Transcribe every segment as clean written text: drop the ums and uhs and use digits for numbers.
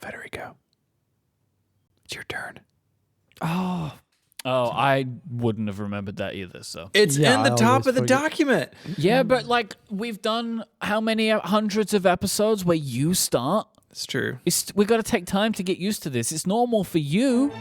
Federico, it's your turn. Oh, I wouldn't have remembered that either. So It's in the I top always of the forget. document. yeah, but like we've done how many hundreds of episodes where you start? It's true. We got to take time to get used to this. It's normal for you.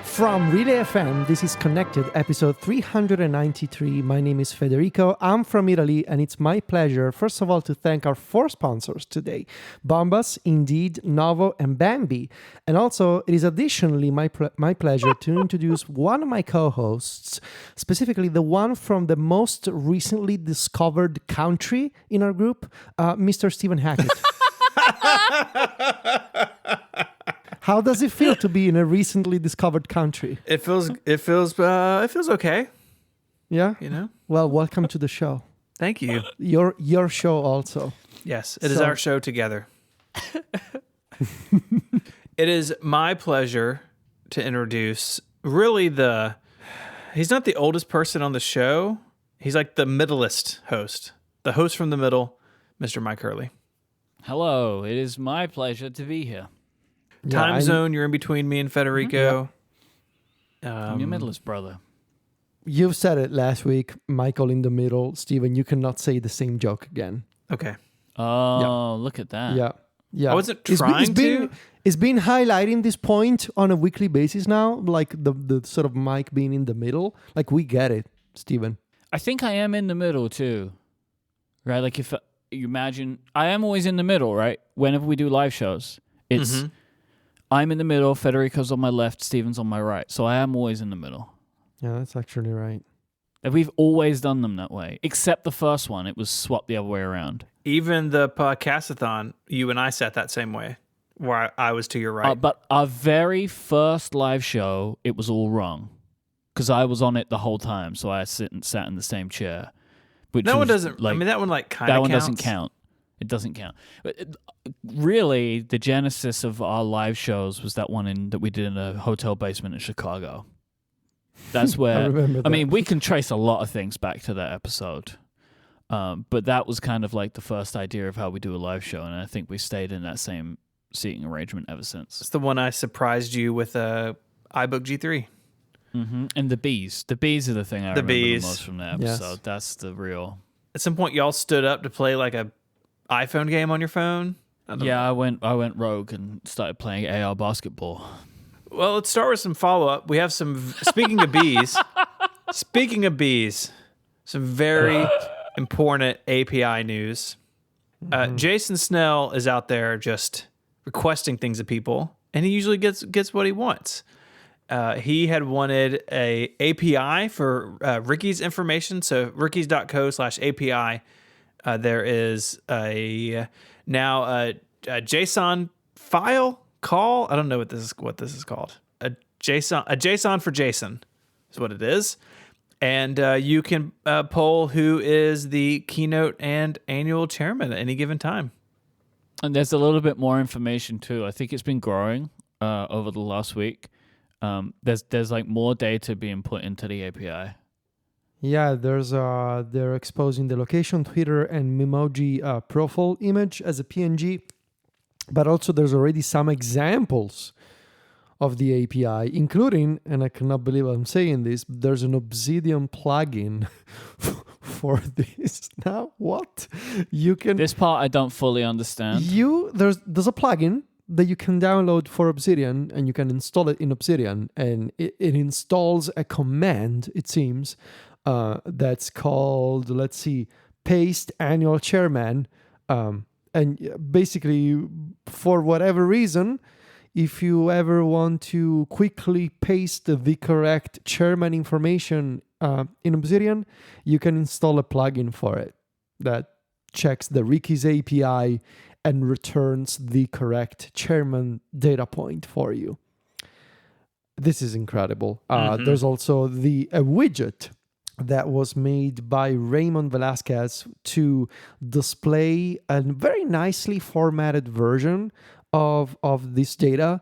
From Relay FM, this is Connected, episode 393. My name is Federico. I'm from Italy, and it's my pleasure, first of all, to thank our four sponsors today: Bombas, Indeed, Novo, and Bambi. And also, it is additionally my pleasure to introduce one of my co-hosts, specifically the one from the most recently discovered country in our group, Mr. Stephen Hackett. How does it feel to be in a recently discovered country? It feels okay. Yeah? You know? Well, welcome to the show. Thank you. Your show also. Yes, it is our show together. It is my pleasure to introduce he's not the oldest person on the show. He's like the middleest host. The host from the middle, Mr. Myke Hurley. Hello, it is my pleasure to be here. Time zone, you're in between me and Federico. I'm your middleest brother. You've said it last week, Michael in the middle. Steven, you cannot say the same joke again. Okay. Oh, look at that. Yeah. I wasn't trying to. It's been highlighting this point on a weekly basis now, like the sort of Mike being in the middle. Like, we get it, Steven. I think I am in the middle too. Right? Like if you imagine, I am always in the middle, right? Whenever we do live shows, it's I'm in the middle, Federico's on my left, Steven's on my right. So I am always in the middle. Yeah, that's actually right. And we've always done them that way, except the first one. It was swapped the other way around. Even the podcastathon, you and I sat that same way, where I was to your right. But our very first live show, it was all wrong. Because I was on it the whole time, so I sat in the same chair. That one doesn't, that one kind of counts. That one doesn't count. It doesn't count. But really, the genesis of our live shows was that one that we did in a hotel basement in Chicago. That's where, I mean, we can trace a lot of things back to that episode. But that was kind of like the first idea of how we do a live show, and I think we stayed in that same seating arrangement ever since. It's the one I surprised you with iBook G3. Mm-hmm. And the bees. The bees are the thing I remember the most from that episode. Yes. That's the real... At some point, y'all stood up to play like a iPhone game on your phone? I went rogue and started playing AR basketball. Well, let's start with some follow-up. We have some... Speaking of bees, some very important API news. Jason Snell is out there just requesting things of people, and he usually gets what he wants. He had wanted a API for Ricky's information. So rickies.co/API. There is a JSON file call. I don't know what this is called. A JSON for Jason is what it is. And you can poll who is the keynote and annual chairman at any given time. And there's a little bit more information too. I think it's been growing over the last week. There's like more data being put into the API. Yeah, they're exposing the location, Twitter, and Memoji profile image as a PNG, but also there's already some examples of the API, including, and I cannot believe I'm saying this, there's an Obsidian plugin for this. Now, what? You can... This part I don't fully understand. There's a plugin that you can download for Obsidian, and you can install it in Obsidian, and it installs a command, it seems, that's called, let's see, paste annual chairman, and basically, for whatever reason, if you ever want to quickly paste the correct chairman information in Obsidian, you can install a plugin for it that checks the Ricky's API and returns the correct chairman data point for you. This is incredible. There's also a widget that was made by Raymond Velasquez to display a very nicely formatted version of this data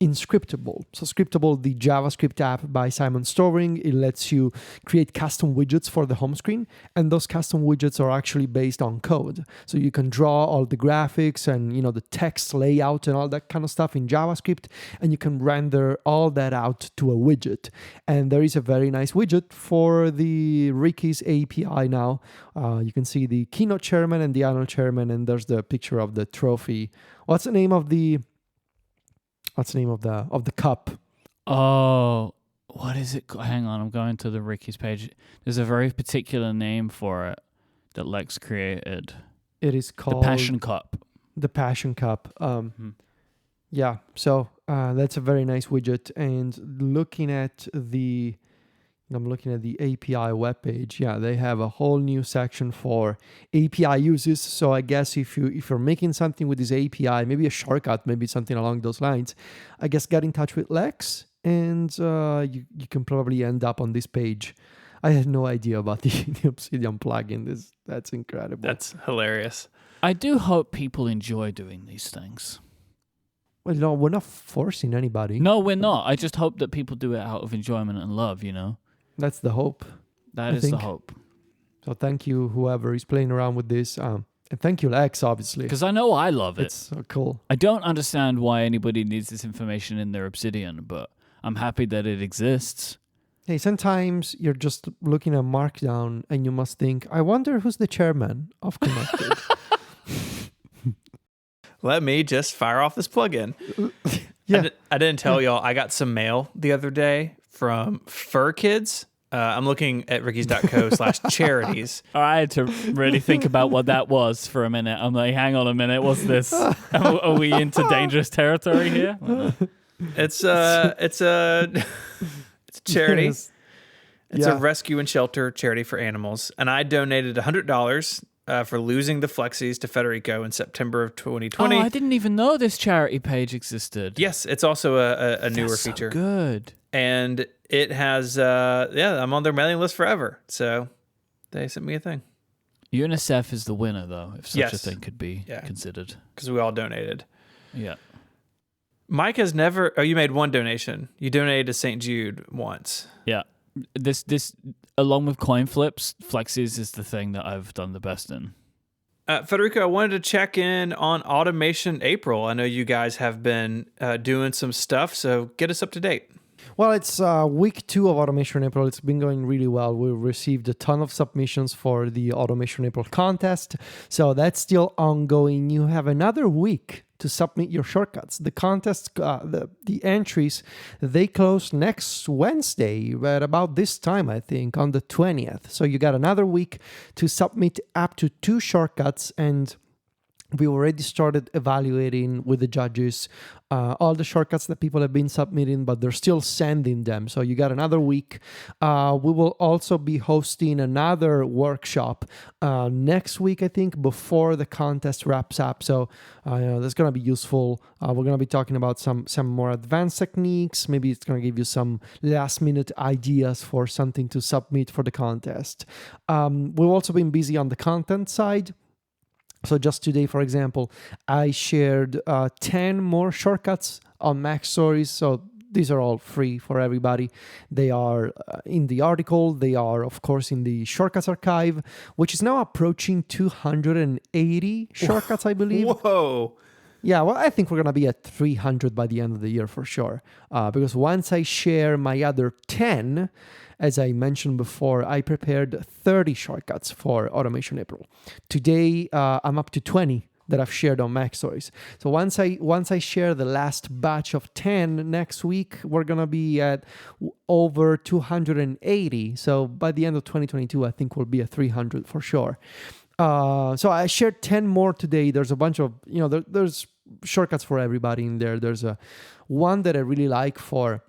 in Scriptable. So Scriptable, the JavaScript app by Simon Storing, it lets you create custom widgets for the home screen, and those custom widgets are actually based on code. So you can draw all the graphics and the text layout and all that kind of stuff in JavaScript, and you can render all that out to a widget. And there is a very nice widget for the Ricky's API now. You can see the keynote chairman and the annual chairman, and there's the picture of the trophy. What's the name of the cup? Oh, what is it? Hang on, I'm going to the Ricky's page. There's a very particular name for it that Lex created. It is called the Passion Cup. The Passion Cup. Yeah, so that's a very nice widget. And I'm looking at the API webpage. Yeah, they have a whole new section for API uses. So I guess if you're making something with this API, maybe a shortcut, maybe something along those lines, I guess get in touch with Lex, and you can probably end up on this page. I had no idea about the Obsidian plugin. That's incredible. That's hilarious. I do hope people enjoy doing these things. Well, no, we're not forcing anybody. No, we're not. I just hope that people do it out of enjoyment and love, That's the hope. That is the hope. So thank you, whoever is playing around with this. And thank you, Lex, obviously. Because I know I love it. It's so cool. I don't understand why anybody needs this information in their Obsidian, but I'm happy that it exists. Hey, sometimes you're just looking at Markdown and you must think, I wonder who's the chairman of Connected. Let me just fire off this plugin. Yeah. I didn't tell y'all, I got some mail the other day from Fur Kids. I'm looking at rickys.co/charities. I had to really think about what that was for a minute. I'm like, hang on a minute, what's this? Are we into dangerous territory here? It's a charity. Yes. It's a rescue and shelter charity for animals. And I donated $100 for losing the Flexies to Federico in September of 2020. Oh, I didn't even know this charity page existed. Yes, it's also a newer That's feature. So good. And it has, I'm on their mailing list forever. So they sent me a thing. UNICEF is the winner, though, if such Yes. a thing could be considered. Because we all donated. Yeah. Myke has never... Oh, you made one donation. You donated to St. Jude once. Yeah. This along with coin flips, Flexies is the thing that I've done the best in. Federico, I wanted to check in on Automation April. I know you guys have been doing some stuff, so get us up to date. Well, it's week 2 of Automation April. It's been going really well. We received a ton of submissions for the Automation April contest. So that's still ongoing. You have another week to submit your shortcuts. The contest, the entries, they close next Wednesday at about this time, I think, on the 20th. So you got another week to submit up to 2 shortcuts, and we already started evaluating with the judges all the shortcuts that people have been submitting, but they're still sending them. So you got another week. We will also be hosting another workshop next week, I think, before the contest wraps up. So that's going to be useful. We're going to be talking about some more advanced techniques. Maybe it's going to give you some last minute ideas for something to submit for the contest. We've also been busy on the content side. So just today, for example, I shared 10 more shortcuts on Mac Stories. So these are all free for everybody. They are in the article. They are, of course, in the Shortcuts archive, which is now approaching 280 shortcuts, I believe. Whoa. Yeah, well, I think we're going to be at 300 by the end of the year for sure. Because once I share my other 10... As I mentioned before, I prepared 30 shortcuts for Automation April. Today, I'm up to 20 that I've shared on Mac Stories. So once I share the last batch of 10 next week, we're going to be at over 280. So by the end of 2022, I think we'll be at 300 for sure. So I shared 10 more today. There's a bunch of, there's shortcuts for everybody in there. There's one that I really like for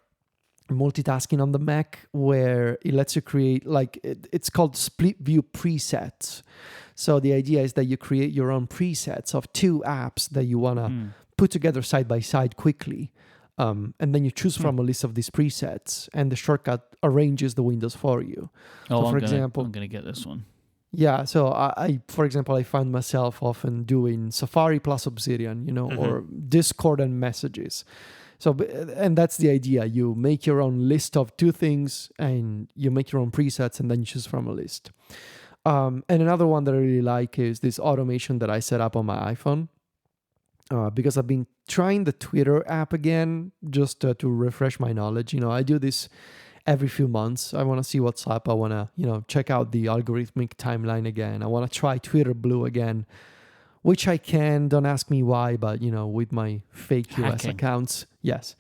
multitasking on the Mac, where it lets you create, it's called split view presets. So the idea is that you create your own presets of 2 apps that you want to put together side by side quickly. And then you choose from a list of these presets, and the shortcut arranges the windows for you. I'm going to get this one. Yeah, so for example, I find myself often doing Safari plus Obsidian, or Discord and messages. So, and that's the idea. You make your own list of 2 things and you make your own presets and then you choose from a list. And another one that I really like is this automation that I set up on my iPhone. Because I've been trying the Twitter app again just to refresh my knowledge. I do this every few months. I want to see what's up. I want to, check out the algorithmic timeline again. I want to try Twitter Blue again, which I can. Don't ask me why, but, with my fake US accounts, yes,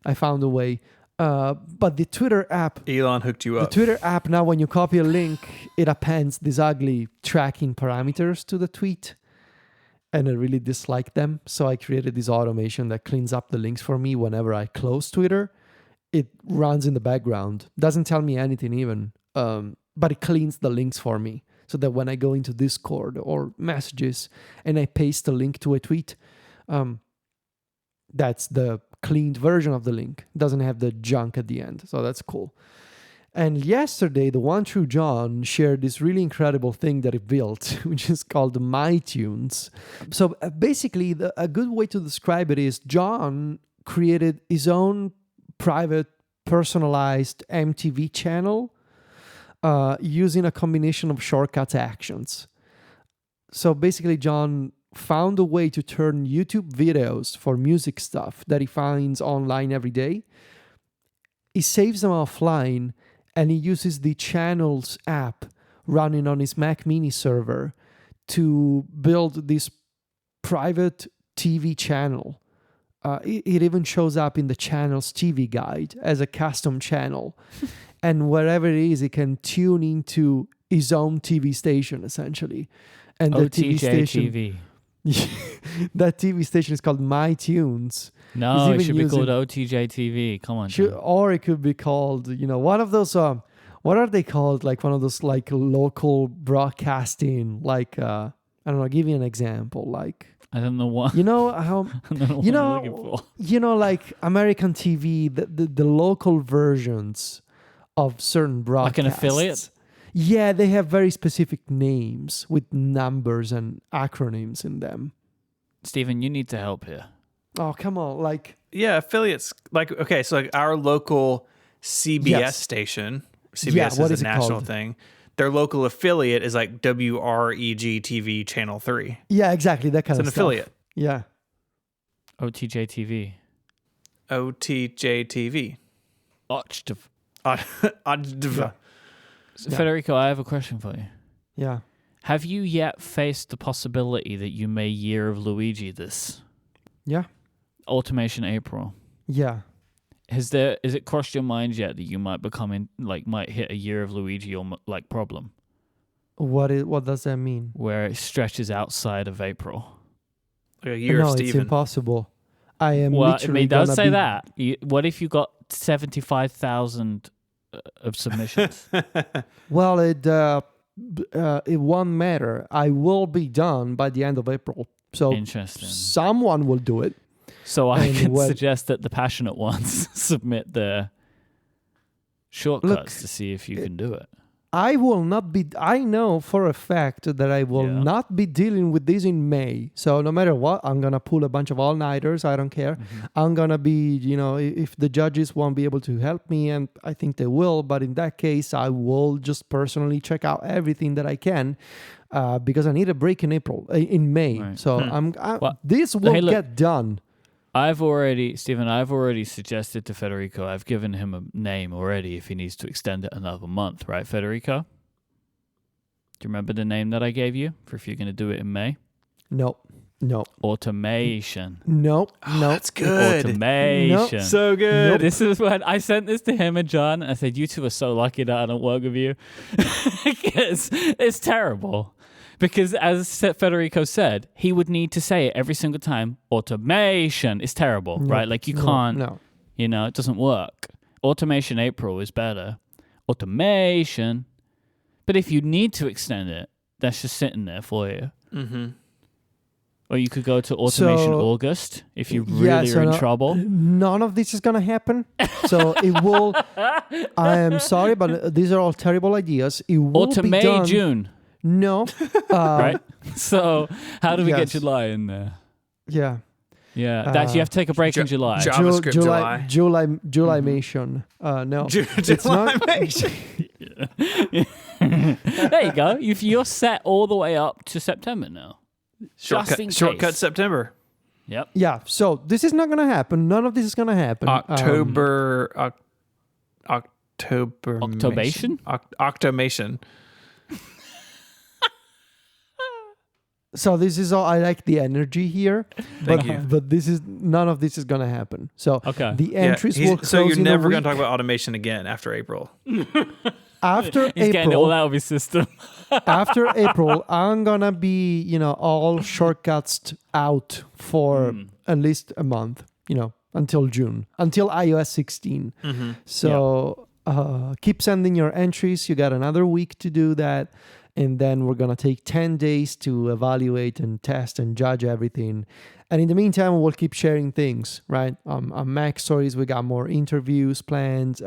I found a way. But the Twitter app... Elon hooked you up. The Twitter app, now when you copy a link, it appends these ugly tracking parameters to the tweet. And I really dislike them. So I created this automation that cleans up the links for me whenever I close Twitter. It runs in the background. Doesn't tell me anything even. But it cleans the links for me. So that when I go into Discord or messages and I paste a link to a tweet, that's the cleaned version of the link. It doesn't have the junk at the end. So that's cool. And yesterday, the One True John shared this really incredible thing that he built, which is called MyTunes. So basically, a good way to describe it is John created his own private, personalized MTV channel using a combination of shortcut actions. So basically, John found a way to turn YouTube videos for music stuff that he finds online every day. He saves them offline, and he uses the Channels app running on his Mac Mini server to build this private TV channel. It even shows up in the Channels TV guide as a custom channel. And wherever it is, it can tune into his own TV station, essentially. And the TV station... that TV station is called MyTunes. No, it should be called OTJ TV. Come on. Or it could be called, one of those, what are they called? Like one of those like local broadcasting, like, I don't know, I'll give you an example. Like, I don't know what. You know how, I don't know what I'm looking for. Like American TV, the local versions of certain broadcasts. Like an affiliate? Yeah, they have very specific names with numbers and acronyms in them. Stephen, you need to help here. Oh, come on. Like, yeah, affiliates. Like, okay, so like our local CBS station, CBS is a national thing. Their local affiliate is like WREG TV Channel 3. Yeah, exactly. That kind of stuff. It's an affiliate. Yeah. OTJ TV. OTJ TV. Federico, I have a question for you. Yeah. Have you yet faced the possibility that you may Year of Luigi this? Yeah. Automation April. Yeah. Is it crossed your mind yet that you might might hit a Year of Luigi or like problem? What does that mean? Where it stretches outside of April. Like a year of Steven. It's impossible. I am literally it does say that. What if you got 75,000 of submissions? Well, it won't matter. I will be done by the end of April. So interesting. Someone will do it. So I can suggest that the passionate ones submit their shortcuts to see if you can do it. I know for a fact that I will not be dealing with this in May. So no matter what, I'm going to pull a bunch of all-nighters. I don't care. Mm-hmm. I'm going to be, if the judges won't be able to help me, and I think they will, but in that case, I will just personally check out everything that I can because I need a break in May. Right. So this will get done. I've already suggested to Federico, I've given him a name already if he needs to extend it another month, right, Federico? Do you remember the name that I gave you for if you're going to do it in May? No. Automation. No. That's good. Automation. Nope. So good. Nope. This is when I sent this to him and John. I said, you two are so lucky that I don't work with you. It's terrible. Because as Federico said, he would need to say it every single time. Automation is terrible, right? Like you can't, it doesn't work. Automation April is better. Automation. But if you need to extend it, that's just sitting there for you. Mm-hmm. Or you could go to Automation August if you really are in trouble. None of this is going to happen. So it will, I am sorry, but these are all terrible ideas. It will be done. June. No. Right? So how do we get July in there? Yeah. Yeah, that's you have to take a break in July. JavaScript July-mation. No, it's not. There you go. You're set all the way up to September now. Shortcut September. Yep. Yeah. So this is not going to happen. None of this is going to happen. Octobation. So this is all. I like the energy here, Thank you. But none of this is going to happen. So the entries will close. So you're never going to talk about automation again after April. After He's getting it all out of his system. After April, I'm gonna be, all shortcuts out for at least a month, until June, until iOS 16. Mm-hmm. So keep sending your entries. You got another week to do that. And then we're going to take 10 days to evaluate and test and judge everything. And in the meantime, we'll keep sharing things, right? On Mac Stories, we got more interviews planned.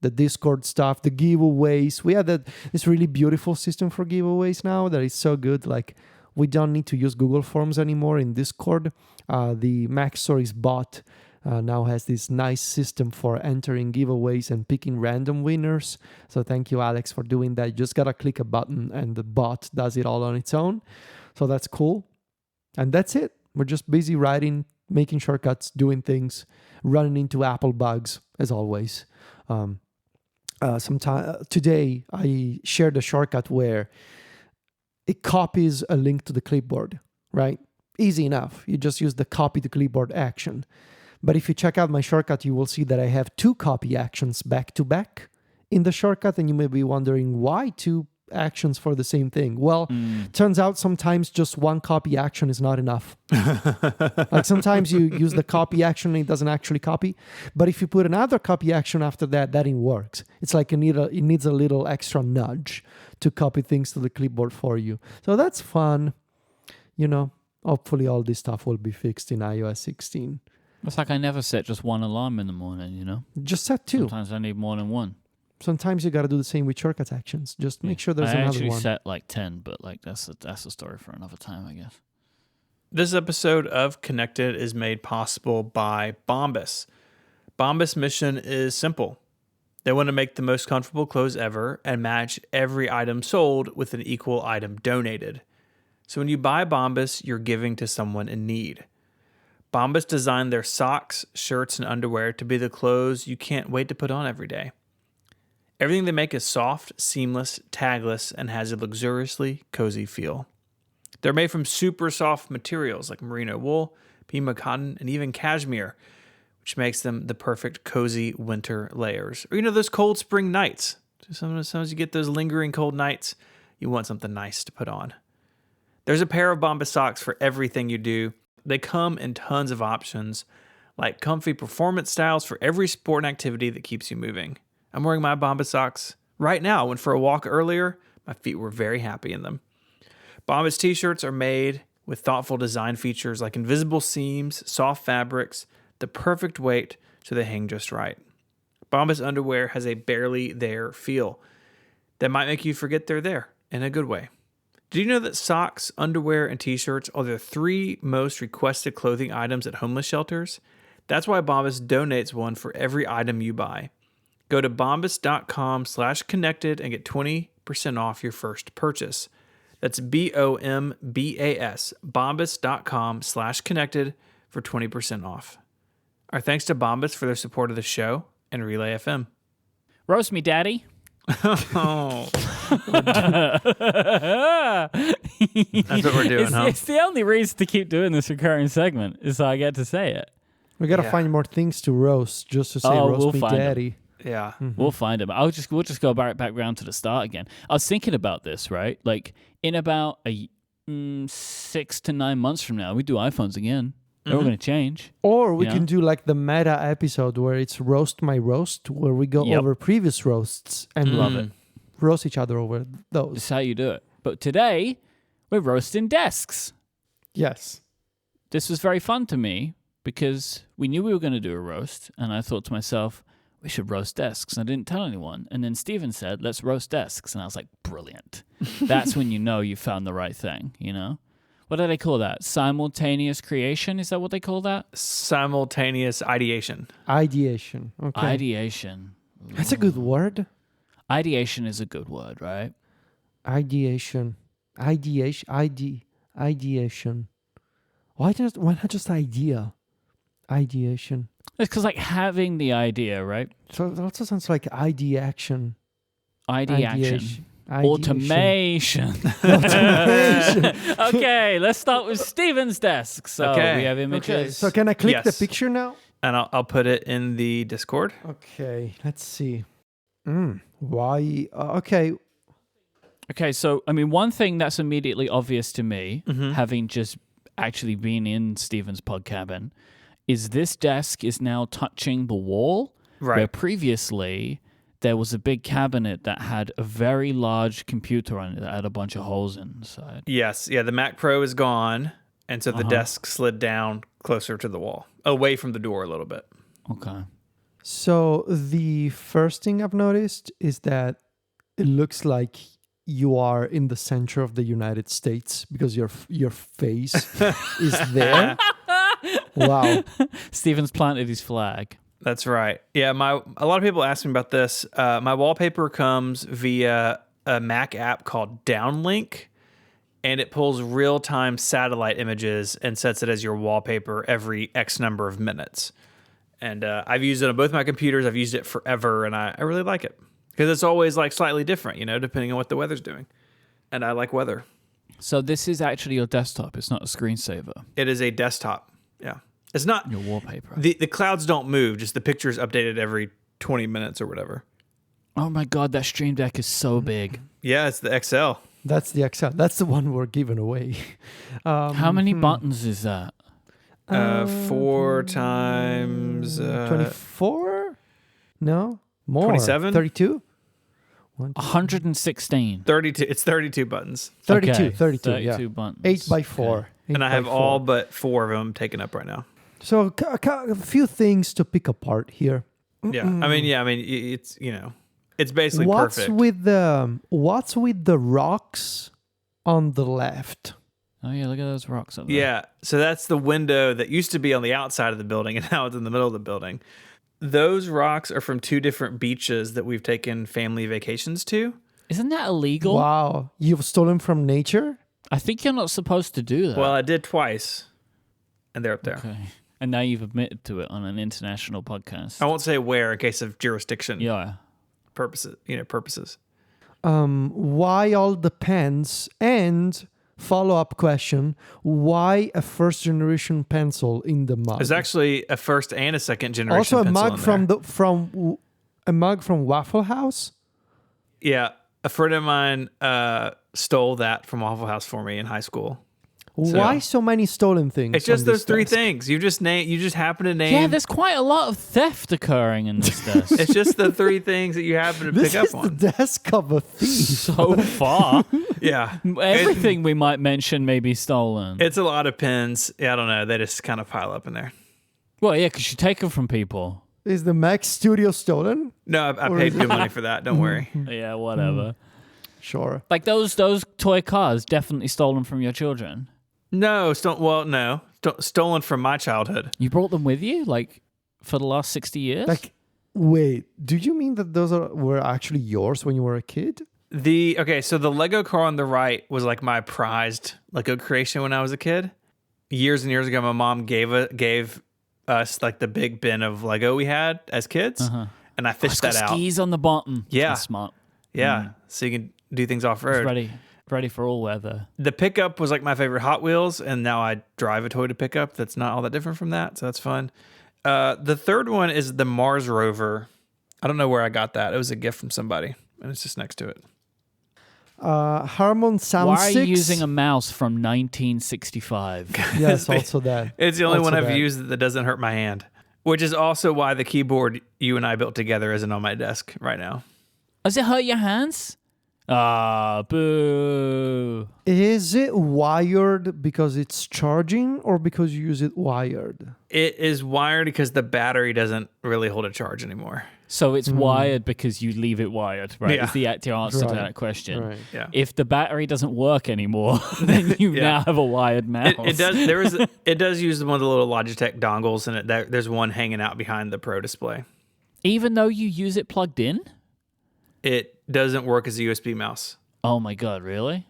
The Discord stuff, the giveaways. We have this really beautiful system for giveaways now that is so good. Like, we don't need to use Google Forms anymore in Discord. The Mac Stories bot now has this nice system for entering giveaways and picking random winners. So thank you, Alex, for doing that. You just got to click a button and the bot does it all on its own. So that's cool. And that's it. We're just busy writing, making shortcuts, doing things, running into Apple bugs, as always. Today, I shared a shortcut where it copies a link to the clipboard, right? Easy enough. You just use the copy to clipboard action. But if you check out my shortcut, you will see that I have 2 copy actions back to back in the shortcut. And you may be wondering why 2 actions for the same thing. Well, turns out sometimes just 1 copy action is not enough. Like sometimes you use the copy action and it doesn't actually copy. But if you put another copy action after that, then it works. It's like it needs a little extra nudge to copy things to the clipboard for you. So that's fun. Hopefully all this stuff will be fixed in iOS 16. It's like I never set just one alarm in the morning, Just set 2. Sometimes I need more than one. Sometimes you got to do the same with shortcut actions. Just make sure there's another one. I actually set like 10, but like that's a story for another time, I guess. This episode of Connected is made possible by Bombas. Bombas' mission is simple. They want to make the most comfortable clothes ever and match every item sold with an equal item donated. So when you buy Bombas, you're giving to someone in need. Bombas designed their socks, shirts, and underwear to be the clothes you can't wait to put on every day. Everything they make is soft, seamless, tagless, and has a luxuriously cozy feel. They're made from super soft materials like merino wool, pima cotton, and even cashmere, which makes them the perfect cozy winter layers. Or those cold spring nights. Sometimes you get those lingering cold nights, you want something nice to put on. There's a pair of Bombas socks for everything you do. They come in tons of options, like comfy performance styles for every sport and activity that keeps you moving. I'm wearing my Bombas socks right now. I went for a walk earlier. My feet were very happy in them. Bombas t-shirts are made with thoughtful design features like invisible seams, soft fabrics, the perfect weight so they hang just right. Bombas underwear has a barely there feel that might make you forget they're there in a good way. Did you know that socks, underwear, and t-shirts are the 3 most requested clothing items at homeless shelters? That's why Bombas donates one for every item you buy. Go to bombas.com/connected and get 20% off your first purchase. That's BOMBAS, bombas.com/connected for 20% off. Our thanks to Bombas for their support of the show and Relay FM. Roast me, Daddy. Oh. That's what we're doing, huh? It's the only reason to keep doing this recurring segment is so I get to say it. We got to find more things to roast just to say roast me, Daddy. Yeah. Mm-hmm. We'll find them. We'll just go back round to the start again. I was thinking about this, right? Like in about 6 to 9 months from now, we do iPhones again. They're all going to change. Or we can do like the meta episode where it's Roast My Roast, where we go over previous roasts and love it. Roast each other over those. That's how you do it. But today, we're roasting desks. Yes. This was very fun to me because we knew we were going to do a roast, and I thought to myself, we should roast desks. And I didn't tell anyone. And then Steven said, let's roast desks. And I was like, brilliant. That's when you know you found the right thing, what do they call that? Simultaneous creation? Is that what they call that? Simultaneous ideation. Ideation. Okay. Ideation. That's a good word. Ideation is a good word, right? Ideation. Ideation. Why not just idea? Ideation. It's because like having the idea, right? So it also sounds like ideation. Ideation. Automation. Automation. Okay, let's start with Steven's desk. So Okay. we have images. Okay, so can I click the Yes. picture now? And I'll put it in the Discord. Okay, let's see. Why? Okay. Okay, so I mean, one thing that's immediately obvious to me, having just actually been in Steven's pod cabin, is this desk is now touching the wall, Right. where previously there was a big cabinet that had a very large computer on it that had a bunch of holes inside. Yes. Yeah, the Mac Pro is gone. And so the desk slid down closer to the wall, away from the door a little bit. Okay. So the first thing I've noticed is that it looks like you are in the center of the United States because your face is there. Wow. Steven's planted his flag. That's right. Yeah, a lot of people ask me about this. My wallpaper comes via a Mac app called Downlink, and it pulls real-time satellite images and sets it as your wallpaper every X number of minutes. And I've used it on both my computers. I've used it forever, and I really like it because it's always like slightly different, depending on what the weather's doing. And I like weather. So this is actually your desktop. It's not a screensaver. It is a desktop. Yeah. It's not Your wallpaper. the clouds don't move, just the picture's updated every 20 minutes or whatever. Oh my God, that Stream Deck is so big. Yeah, it's the XL. That's the XL. That's the one we're giving away. How many buttons is that? 4 times 24? No? More. 27? 32? 116. 32. It's 32 buttons. 32. Okay, 32, 32 yeah. buttons. 8 by 4. And I have all but 4 of them taken up right now. So a few things to pick apart here. Yeah. I mean, it's, it's basically What's perfect. what's with the rocks on the left? Oh yeah, look at those rocks up there. Yeah. So that's the window that used to be on the outside of the building and now it's in the middle of the building. Those rocks are from 2 different beaches that we've taken family vacations to. Isn't that illegal? Wow, you've stolen from nature? I think you're not supposed to do that. Well, I did twice, and they're up there. Okay. And now you've admitted to it on an international podcast. I won't say where in case of jurisdiction Yeah. purposes. Why all the pens? And follow-up question, why a first generation pencil in the mug? There's actually a first and a second generation also a pencil mug in from there. a mug from Waffle House? Yeah, a friend of mine stole that from Waffle House for me in high school. Why so many stolen things? It's just on those this 3 desk? things. You just happen to name. Yeah, there's quite a lot of theft occurring in this desk. It's just the 3 things that you happen to This pick is up the on. desk of a thief. So far. Yeah, Everything we might mention may be stolen. it's a lot of pens. Yeah, I don't know. They just kind of pile up in there. Well, yeah, because you take them from people. Is the Mac Studio stolen? No, I paid good money for that. Don't worry. Yeah, whatever. Sure. Like those toy cars, definitely stolen from your children. No, stolen from my childhood. You brought them with you, like for the last 60 years. Like, wait, do you mean that those were actually yours when you were a kid? So the Lego car on the right was like my prized Lego creation when I was a kid. Years and years ago, my mom gave us like the big bin of Lego we had as kids, and I fished It's got that out. skis on the bottom. Yeah. That's smart. Yeah, so you can do things off It's road. ready for all weather. The pickup was like my favorite Hot Wheels, and now I drive a Toyota pickup that's not all that different from that, so that's fun. The third one is the Mars rover. I don't know where I got that. It was a gift from somebody, and it's just next to it. Harmon Sound Why are 6? you using a mouse from 1965? Yes, also that. It's the only Also one I've that. used that doesn't hurt my hand, which is also why the keyboard you and I built together isn't on my desk right now. Does it hurt your hands? Ah, boo. Is it wired because it's charging or because you use it wired? It is wired because the battery doesn't really hold a charge anymore. So it's wired because you leave it wired, right? Yeah. Is the answer to Right. that question. Right. Yeah. If the battery doesn't work anymore, then you Yeah. now have a wired mouse. It does. It does use one of the little Logitech dongles, and there's one hanging out behind the Pro display. Even though you use it plugged in? It doesn't work as a USB mouse. Oh my God, really?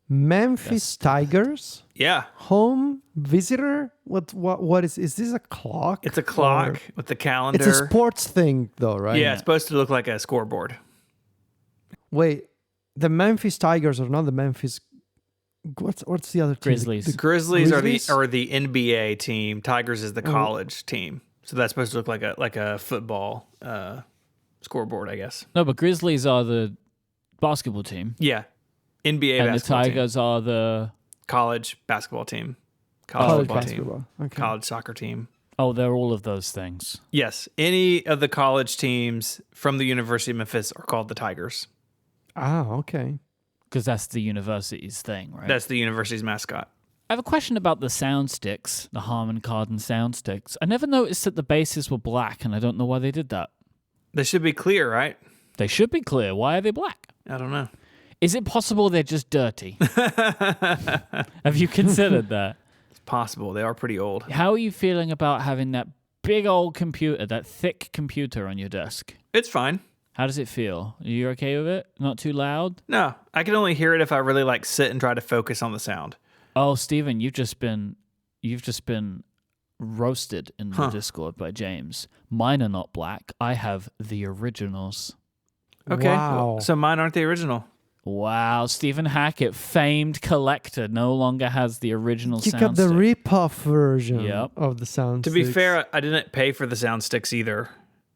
Memphis Tigers Yeah, home visitor. What is this a clock? it's a clock Or- with the calendar. It's a sports thing though, right? Yeah, it's supposed to look like a scoreboard. Wait, the Memphis Tigers are not the Memphis. What's the other team? Grizzlies. The Grizzlies Grizzlies? are the NBA team. Tigers is the college team. So that's supposed to look like a football scoreboard, I guess. No, but Grizzlies are the basketball team. Yeah, NBA And the basketball team. Tigers are the... College basketball team. college Football basketball. team. Okay. College soccer team. Oh, they're all of those things. Yes, any of the college teams from the University of Memphis are called the Tigers. Ah, okay. Because that's the university's thing, right? That's the university's mascot. I have a question about the sound sticks, the Harman Kardon sound sticks. I never noticed that the bases were black, and I don't know why they did that. They should be clear, right? They should be clear. Why are they black? I don't know. Is it possible they're just dirty? Have you considered that? It's possible. They are pretty old. How are you feeling about having that big old computer, that thick computer on your desk? It's fine. How does it feel? Are you okay with it? Not too loud? No, I can only hear it if I really sit and try to focus on the sound. Oh, Stephen, you've just been roasted in the Huh. Discord by James. Mine are not black. I have the originals. Okay. Wow. So mine aren't the original. Wow, Stephen Hackett, famed collector, no longer has the original You sound got the stick. rip-off version Yep. of the sound. To be sticks. fair, I didn't pay for the sound sticks either.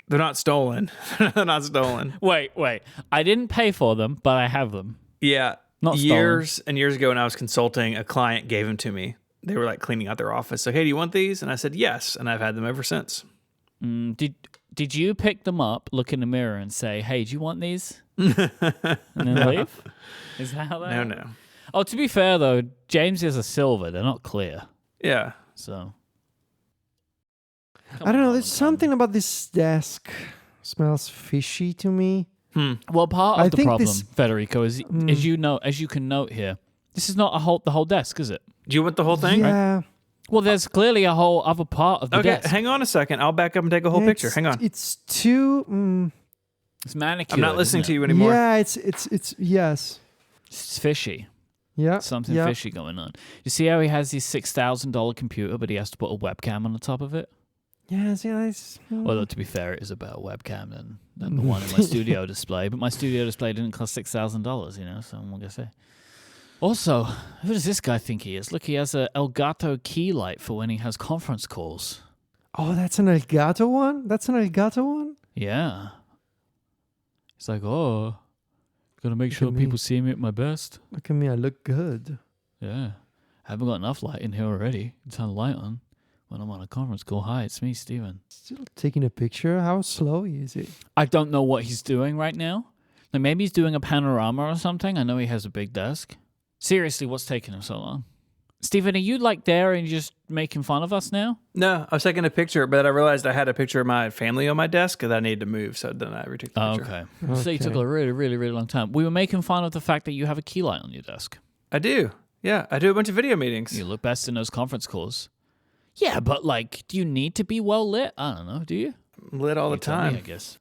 They're not stolen. They're not stolen. Wait. I didn't pay for them, but I have them. Yeah. Not years and years ago when I was consulting, a client gave them to me. They were cleaning out their office. So, hey, do you want these? And I said, yes. And I've had them ever since. Did you pick them up, look in the mirror, and say, "Hey, do you want these?" and then leave? Is that how that? No. Oh, to be fair though, James's are silver. They're not clear. Yeah. So I don't know. There's something about this desk smells fishy to me. Well, part of I the think problem, this- Federico, is as you can note here, this is not the whole desk, is it? Do you want the whole thing? Yeah. Well, there's clearly a whole other part of the Okay, desk. hang on a second. I'll back up and take a whole picture. Hang on. It's too. It's manicured. I'm not listening isn't to it? you anymore. Yeah. It's yes. It's fishy. Yeah. Something yeah. fishy going on. You see how he has his $6,000 computer, but he has to put a webcam on the top of it? Yes. Yes. Although, to be fair, it is a better webcam than the one in my studio display. But my studio display didn't cost $6,000, so I'm going to say. Also, who does this guy think he is? Look, he has a Elgato key light for when he has conference calls. Oh, that's an Elgato one. That's an Elgato one. Yeah. It's like, oh, got to make Look sure at me. people see me at my best. Look at me. I look good. Yeah. I haven't got enough light in here already. Turn the light on when I'm on a conference call. Hi, it's me, Steven. Still taking a picture. How slow is it? I don't know what he's doing right now. Like maybe he's doing a panorama or something. I know he has a big desk. Seriously, what's taking him so long? Steven, are you there and you're just making fun of us now? No, I was taking a picture, but I realized I had a picture of my family on my desk that I needed to move. So then I retook the Oh, picture. okay. So you took a really, really, really long time. We were making fun of the fact that you have a key light on your desk. I do. Yeah, I do a bunch of video meetings. You look best in those conference calls. Yeah, but do you need to be well lit? I don't know. Do you? I'm lit all the You tell me, time. I guess.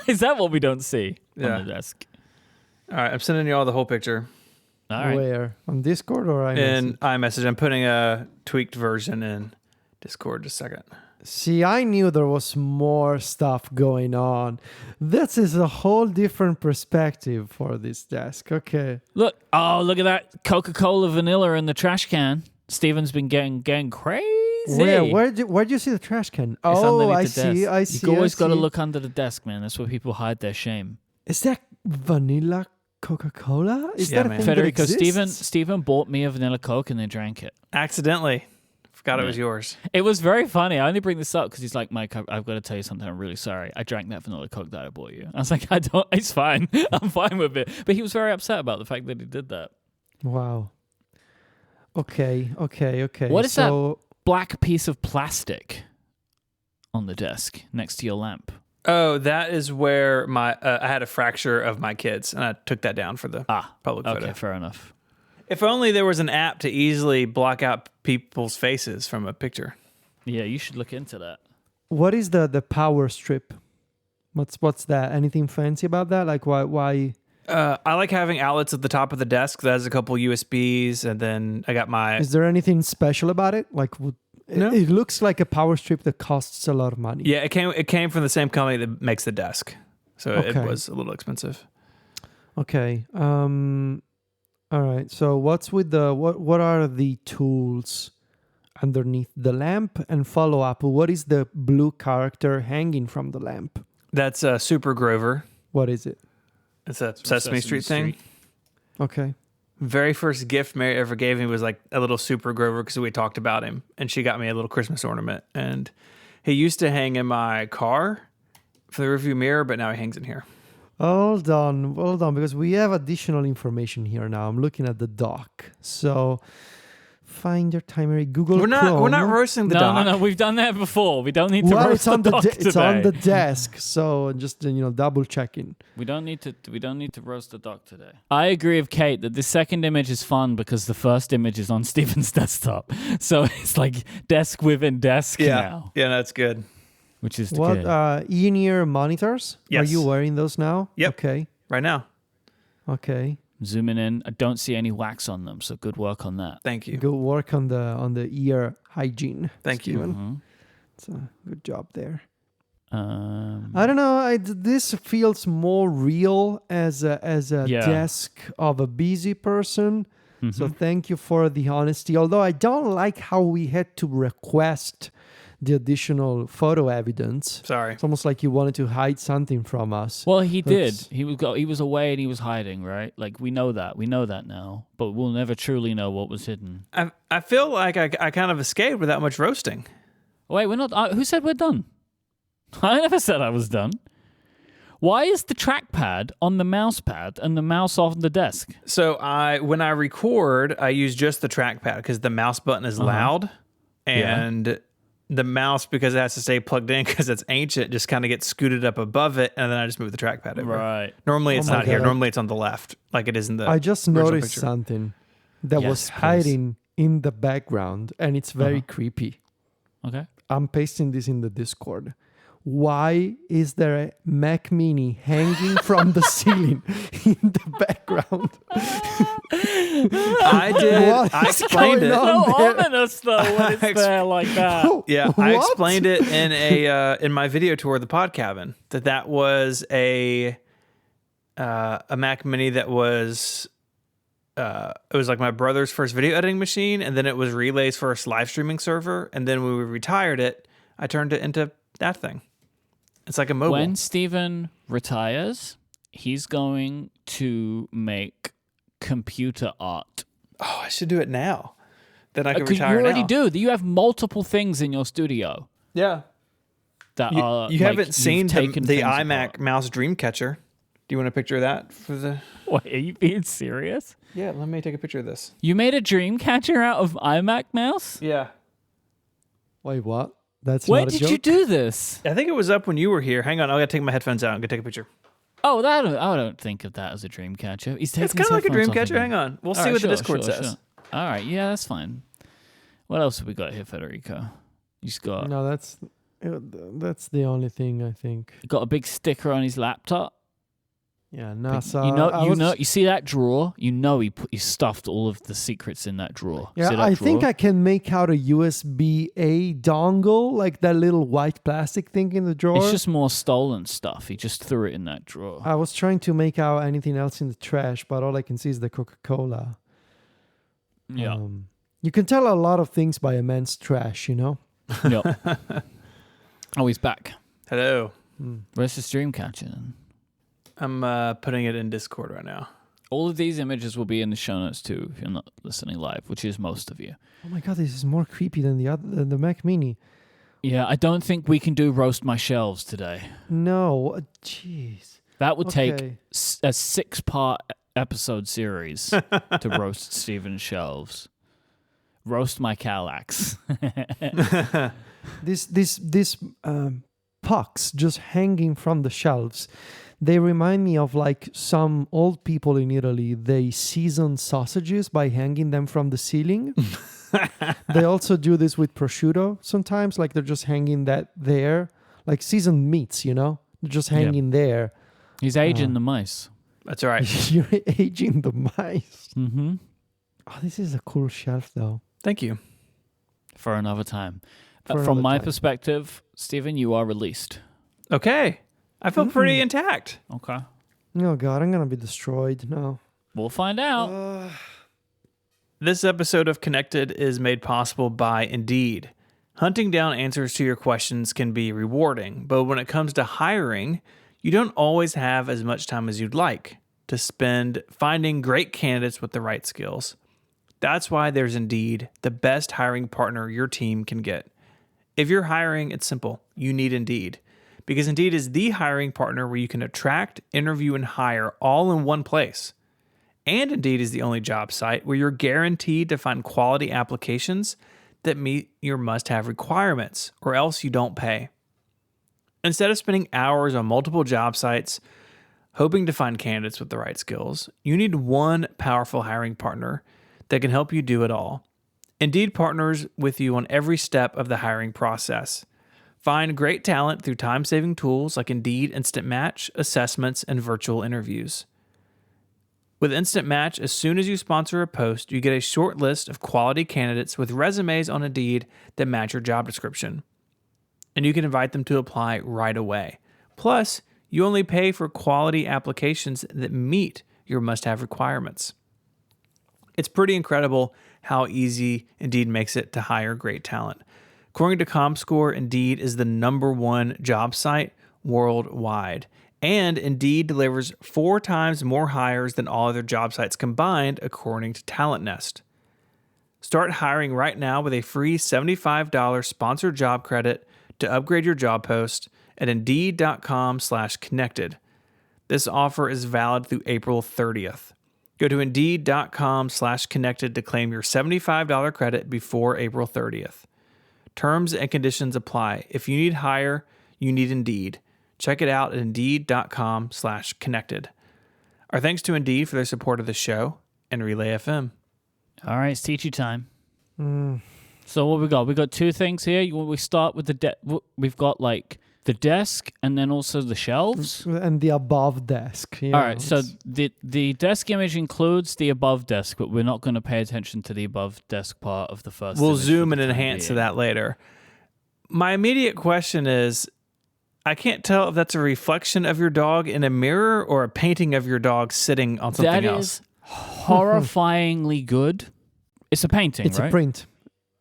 Is that what we don't see Yeah. on the desk? All right, I'm sending you all the whole picture All right. Where? On Discord or iMessage? in iMessage. I'm putting a tweaked version in Discord. Just a second. See, I knew there was more stuff going on. This is a whole different perspective for this desk. Okay. Look at that Coca-Cola vanilla in the trash can. Steven's been getting crazy. Where'd you see the trash can? It's Oh, underneath I the see. desk. I see. You've always I got to see. look under the desk, man. That's where people hide their shame. Is that vanilla Coca-Cola? Is Yeah, that a man. thing Federico, that exists? Steven bought me a vanilla Coke and they drank it. Accidentally. Forgot it was yours. It was very funny. I only bring this up because he's like, Myke, I've got to tell you something. I'm really sorry. I drank that vanilla Coke that I bought you. I was like, it's fine. I'm fine with it. But he was very upset about the fact that he did that. Wow. Okay. What is that black piece of plastic on the desk next to your lamp? Oh, that is where I had a fracture of my kids, and I took that down for the public photo. Okay, fair enough. If only there was an app to easily block out people's faces from a picture. Yeah, you should look into that. What is the power strip? What's that? Anything fancy about that? Like why? I like having outlets at the top of the desk that has a couple USBs, and then I got my... Is there anything special about it? Like, No. It looks like a power strip that costs a lot of money. Yeah, it came from the same company that makes the desk, so it Okay. was a little expensive. Okay. All right. So what's with what are the tools underneath the lamp? And follow up, what is the blue character hanging from the lamp? That's Super Grover. What is it? It's a Sesame Street thing. Okay. Very first gift Mary ever gave me was like a little Super Grover because we talked about him, and she got me a little Christmas ornament. And he used to hang in my car for the rearview mirror, but now he hangs in here. Hold on, because we have additional information here now. I'm looking at the dock. So find your timer. Google We're Chrome. not roasting the dock. No. We've done that before. We don't need to Well, roast it's on the dock today. it's on the desk. So just double checking. We don't need to roast the dock today. I agree with Kate that the second image is fun because the first image is on Stephen's desktop. So it's like desk within desk now. Yeah, that's good. Which is What good. in-ear monitors? Yes. Are you wearing those now? Yep. Okay. Right now. Okay. Zooming in, I don't see any wax on them, so good work on that. Thank you. Good work on the ear hygiene. Thank you. Stephen. Mm-hmm. It's a good job there. Um, I don't know. This feels more real as a desk of a busy person. So thank you for the honesty. Although I don't like how we had to request the additional photo evidence. Sorry. It's almost like you wanted to hide something from us. Well, he did. He was away and he was hiding, right? Like we know that now, but we'll never truly know what was hidden. I feel like I kind of escaped without much roasting. Wait, we're not. Who said we're done? I never said I was done. Why is the trackpad on the mouse pad and the mouse off the desk? So when I record, I use just the trackpad because the mouse button is loud, and the mouse, because it has to stay plugged in because it's ancient, just kind of gets scooted up above it, and then I just move the trackpad over. Right. Normally it's not here. God. Normally it's on the left, like it is in the. I just original noticed picture. something that Yes, was please. hiding in the background, and it's very creepy. Okay. I'm pasting this in the Discord. Why is there a Mac Mini hanging from the ceiling in the background? I did. What I is explained going it. on? So there. ominous though when it's there like that. Yeah, I What? explained it in my video tour of the pod cabin that was a Mac Mini that was it was like my brother's first video editing machine, and then it was Relay's first live streaming server, and then when we retired it, I turned it into that thing. It's like a mobile. When Stephen retires, he's going to make computer art. Oh, I should do it now. Then I can 'Cause retire you already now. do. You have multiple things in your studio Yeah. that You, are. you like, haven't you've seen taken the things iMac apart. mouse Dreamcatcher. Do you want a picture of that for the? Wait, are you being serious? Yeah, let me take a picture of this. You made a dream catcher out of iMac mouse? Yeah. Wait, what? That's When not a did joke? you do this? I think it was up when you were here. Hang on, I gotta take my headphones out. I'm gonna take a picture. Oh, I don't think of that as a dream catcher. He's taking It's kind of like a dream catcher. Hang on, we'll see what the Discord says. All right, yeah, that's fine. What else have we got here, Federico? You just got No, that's the only thing I think. got a big sticker on his laptop. Yeah, Big- NASA. you see that drawer? You know he stuffed all of the secrets in that drawer. Yeah, See that I think drawer? I can make out a USB-A dongle, like that little white plastic thing in the drawer. It's just more stolen stuff. He just threw it in that drawer. I was trying to make out anything else in the trash, but all I can see is the Coca-Cola. Yeah. You can tell a lot of things by a man's trash, you know? Yep. Oh, he's back. Hello. Where's the stream catcher then? I'm putting it in Discord right now. All of these images will be in the show notes too if you're not listening live, which is most of you. Oh my god, this is more creepy than the Mac Mini. Yeah, I don't think we can do roast my shelves today. No, jeez. That would take Okay. a 6-part episode series to roast Steven's shelves. Roast my Calax. This pucks just hanging from the shelves. They remind me of like some old people in Italy. They season sausages by hanging them from the ceiling. They also do this with prosciutto sometimes. Like they're just hanging that there. Like seasoned meats, you know? They're just hanging there. He's aging the mice. That's all right. You're aging the mice. Mm-hmm. Oh, this is a cool shelf though. Thank you. For another time. For From another my time. perspective, Stephen, you are released. Okay. I feel pretty intact. Okay. Oh god, I'm gonna be destroyed. No. We'll find out. This episode of Connected is made possible by Indeed. Hunting down answers to your questions can be rewarding, but when it comes to hiring, you don't always have as much time as you'd like to spend finding great candidates with the right skills. That's why there's Indeed, the best hiring partner your team can get. If you're hiring, it's simple. You need Indeed. Because Indeed is the hiring partner where you can attract, interview, and hire all in one place. And Indeed is the only job site where you're guaranteed to find quality applications that meet your must-have requirements, or else you don't pay. Instead of spending hours on multiple job sites hoping to find candidates with the right skills, you need one powerful hiring partner that can help you do it all. Indeed partners with you on every step of the hiring process. Find great talent through time-saving tools like Indeed Instant Match, assessments, and virtual interviews. With Instant Match, as soon as you sponsor a post, you get a short list of quality candidates with resumes on Indeed that match your job description. And you can invite them to apply right away. Plus, you only pay for quality applications that meet your must-have requirements. It's pretty incredible how easy Indeed makes it to hire great talent. According to ComScore, Indeed is the #1 job site worldwide. And Indeed delivers 4 times more hires than all other job sites combined, according to Talent Nest. Start hiring right now with a free $75 sponsored job credit to upgrade your job post at Indeed.com/connected. This offer is valid through April 30th. Go to Indeed.com/connected to claim your $75 credit before April 30th. Terms and conditions apply. If you need hire, you need Indeed. Check it out at Indeed.com/connected. Our thanks to Indeed for their support of the show and Relay FM. All right, it's teachy time. So what we got? We got 2 things here. We start with we've got like the desk and then also the shelves. And the above desk. All right, so the desk image includes the above desk, but we're not going to pay attention to the above desk part of the first. We'll image zoom for and the time enhance to being. that later. My immediate question is, I can't tell if that's a reflection of your dog in a mirror or a painting of your dog sitting on something That else. is horrifyingly good. It's a painting, It's right? a print.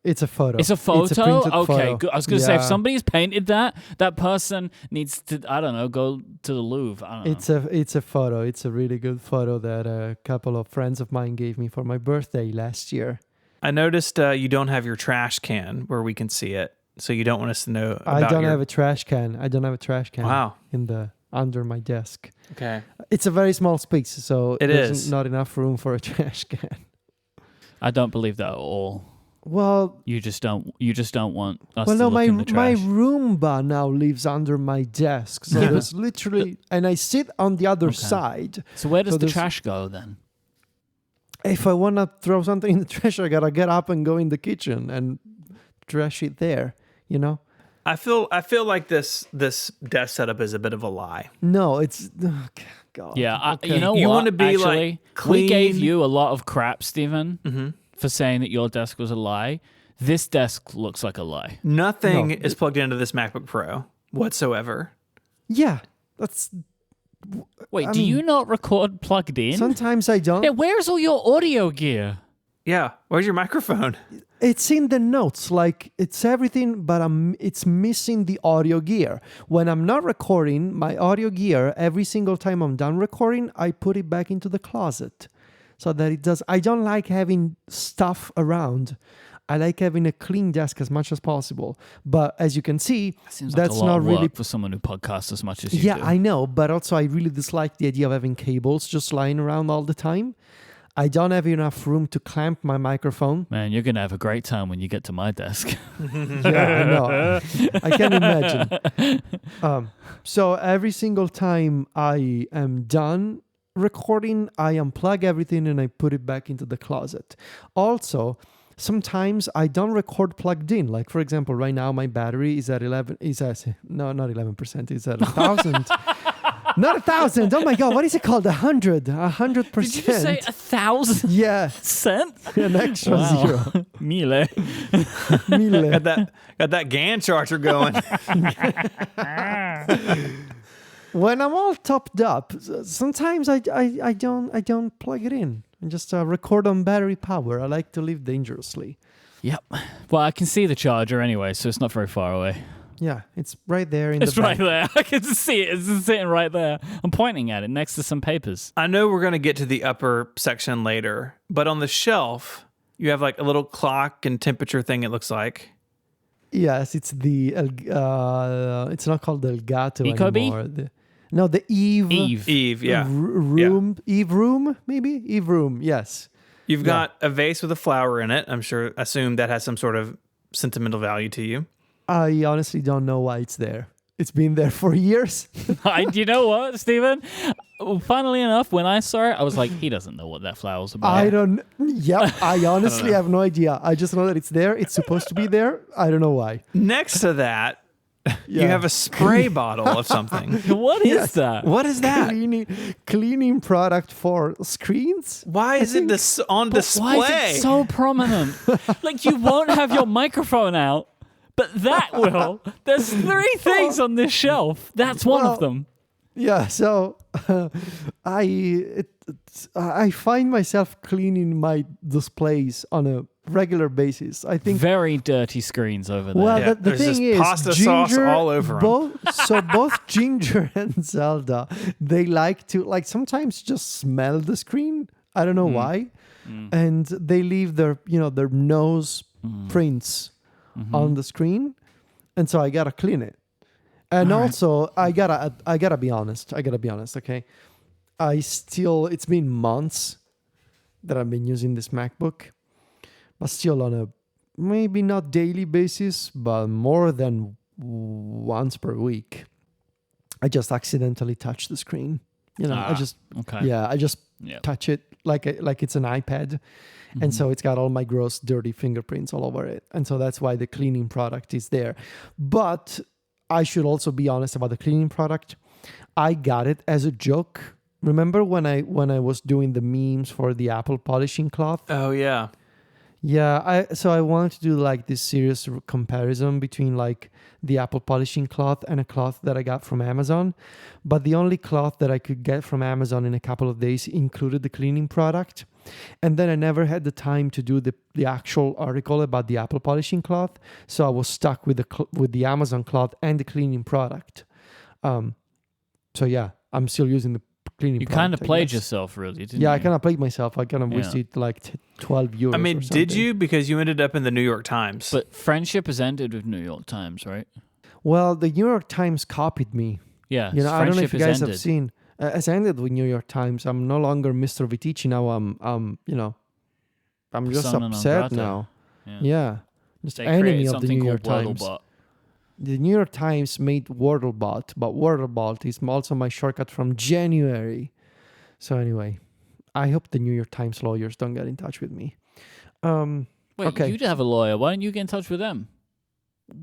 It's a photo. It's a photo? It's a printed Okay, photo. good. I was going to say, if Yeah. somebody's painted that person needs to, I don't know, go to the Louvre. I don't know. It's a photo. It's a really good photo that a couple of friends of mine gave me for my birthday last year. I noticed you don't have your trash can where we can see it, so you don't want us to know about I don't your... have a trash can. Wow. Under my desk. Okay. It's a very small space, so It there's is. not enough room for a trash can. I don't believe that at all. Well, You just don't want us well, to no, look my in the trash. Roomba now lives under my desk, so there's literally, and I sit on the other side. So where does so the there's- trash go then? If I want to throw something in the trash, I gotta get up and go in the kitchen and trash it there. You know? I feel like this desk setup is a bit of a lie. No, it's God. Yeah, okay. you know You what? wanna be, like, Actually, clean. we gave you a lot of crap, Stephen, for saying that your desk was a lie. This desk looks like a lie. Nothing No, is plugged into this MacBook Pro whatsoever. Yeah, that's. Wait, I do you mean, not record plugged in? Sometimes I don't. Yeah, where's all your audio gear? Yeah. Where's your microphone? It's in the notes, like it's everything, but it's missing the audio gear. When I'm not recording, my audio gear, every single time I'm done recording, I put it back into the closet so that it does. I don't like having stuff around. I like having a clean desk as much as possible. But as you can see, Seems that's like a lot not of really work for someone who podcasts as much as you yeah, do. I know, but also I really dislike the idea of having cables just lying around all the time. I don't have enough room to clamp my microphone. Man, you're going to have a great time when you get to my desk. Yeah, I know. I can imagine. So every single time I am done recording, I unplug everything and I put it back into the closet. Also, sometimes I don't record plugged in. Like, for example, right now my battery is at 11%. It's at 1,000. Not 1,000. Oh my God, what is it called? 100%. Did you just say 1,000 Yeah, cents? an extra zero. Mille. Mille. Got that GAN charger going. When I'm all topped up, sometimes I don't plug it in. I just record on battery power. I like to live dangerously. Yep. Well, I can see the charger anyway, so it's not very far away. Yeah, it's right there in It's the right back. there. I can see it. It's just sitting right there. I'm pointing at it next to some papers. I know we're going to get to the upper section later, but on the shelf, you have like a little clock and temperature thing, it looks like. Yes, it's the it's not called the Elgato Ecobee? anymore. The Eve. Eve, yeah. Room. Eve room, maybe? Eve room, yes. You've got a vase with a flower in it. Assume that has some sort of sentimental value to you. I honestly don't know why it's there. It's been there for years. You know what, Stephen? Funnily enough, when I saw it, I was like, he doesn't know what that flower's about. I honestly have no idea. I just know that it's there. It's supposed to be there. I don't know why. Next to that, you Yeah. have a spray bottle of something. What is that? What is that? Cleaning product for screens? Why is it on display? Why is it so prominent? Like, you won't have your microphone out, but that will. There's 3 things on this shelf. That's one of them. Yeah, so I find myself cleaning my displays on a regular basis. I think Very dirty screens over there. well, Yeah, the there's thing just is, pasta sauce Ginger, all over 'em. both Ginger and Zelda, they like to sometimes just smell the screen. I don't know why, and they leave their nose prints on the screen, and so I gotta clean it. And also, I gotta be honest. Okay, it's been months that I've been using this MacBook, but still on a maybe not daily basis, but more than once per week, I just accidentally touch the screen. I just Yep. touch it like it's an iPad. And so it's got all my gross, dirty fingerprints all over it. And so that's why the cleaning product is there. But I should also be honest about the cleaning product. I got it as a joke. Remember when I was doing the memes for the Apple polishing cloth? Oh, yeah. Yeah, so I wanted to do like this serious comparison between like the Apple polishing cloth and a cloth that I got from Amazon. But the only cloth that I could get from Amazon in a couple of days included the cleaning product. And then I never had the time to do the actual article about the Apple polishing cloth. So I was stuck with the Amazon cloth and the cleaning product. So yeah, I'm still using the cleaning You product. kind of I played guess. yourself, really, didn't you? Yeah, I kind of played myself. I kind of Yeah. wasted like 12 euros. I mean, or did something. you? Because you ended up in the New York Times. But friendship has ended with New York Times, right? Well, the New York Times copied me. Yeah. I don't know if friendship you has guys ended. have seen. It's ended with New York Times. I'm no longer Mr. Vitici now. I'm just Persona non upset grata. now. Yeah. Yeah, just They enemy created of the something New York called Times. WordleBot. The New York Times made WordleBot, but WordleBot is also my shortcut from January. So anyway, I hope the New York Times lawyers don't get in touch with me. Wait, Okay. you'd have a lawyer. Why don't you get in touch with them?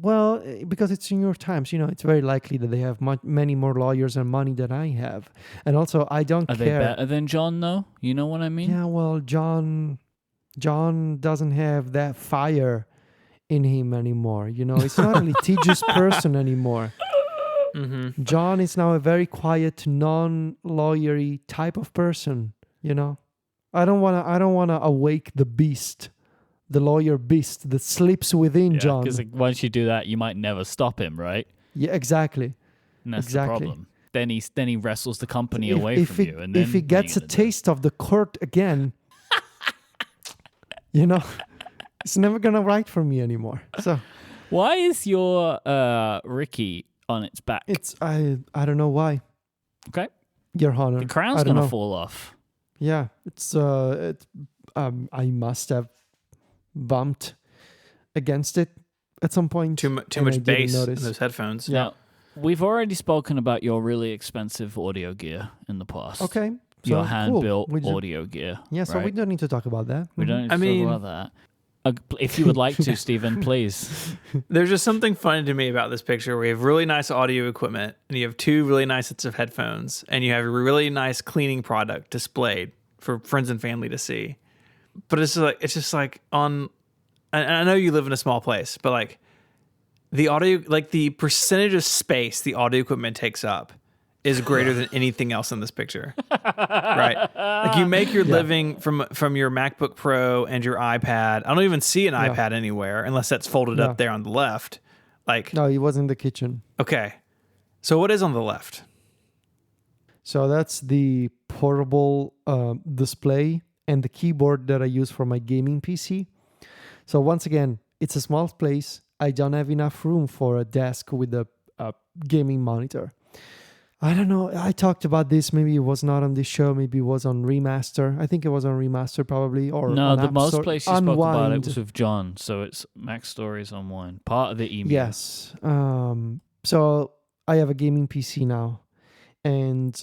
Well, because it's New York Times, it's very likely that they have many more lawyers and money than I have. And also, I don't Are they care. better than John, though? You know what I mean? Yeah, well, John doesn't have that fire in him anymore. He's not a litigious person anymore. Mm-hmm. John is now a very quiet, non-lawyery type of person. I don't wanna awake the beast the lawyer beast that sleeps within John. Because once you do that, you might never stop him, right? Yeah, exactly. And that's Exactly. the problem. Then he wrestles the company away from you, and then if he gets a taste of the court again, it's never gonna write for me anymore. So why is your Ricky on its back? it's I don't know why. Okay, Your Honor, the crown's I don't gonna know. fall off. Yeah, I must have bumped against it at some point. Too much and I didn't bass in notice. those headphones. Yeah. Now, we've already spoken about your really expensive audio gear in the past. Okay. Your So, hand-built cool. audio gear. Yeah, so right? we don't need to talk about that. We don't need to I mean- talk about that. If you would like to, Stephen, please. There's just something funny to me about this picture where you have really nice audio equipment and you have two really nice sets of headphones and you have a really nice cleaning product displayed for friends and family to see. But it's just like on, and I know you live in a small place, but like the audio, like the percentage of space the audio equipment takes up is greater than anything else in this picture. Right? Like you make your living from your MacBook Pro and your iPad. I don't even see an iPad anywhere unless that's folded up there on the left. Like, No, it was in the kitchen. okay. So what is on the left? So that's the portable display and the keyboard that I use for my gaming PC. So once again, it's a small place. I don't have enough room for a desk with a gaming monitor. I don't know. I talked about this. Maybe it was not on this show. Maybe it was on Remaster. I think it was on Remaster probably. Or No, on the App most Store. place you spoke about it Unwind. was with John, so it's Mac Stories Unwind, part of the email. Yes. So I have a gaming PC now, and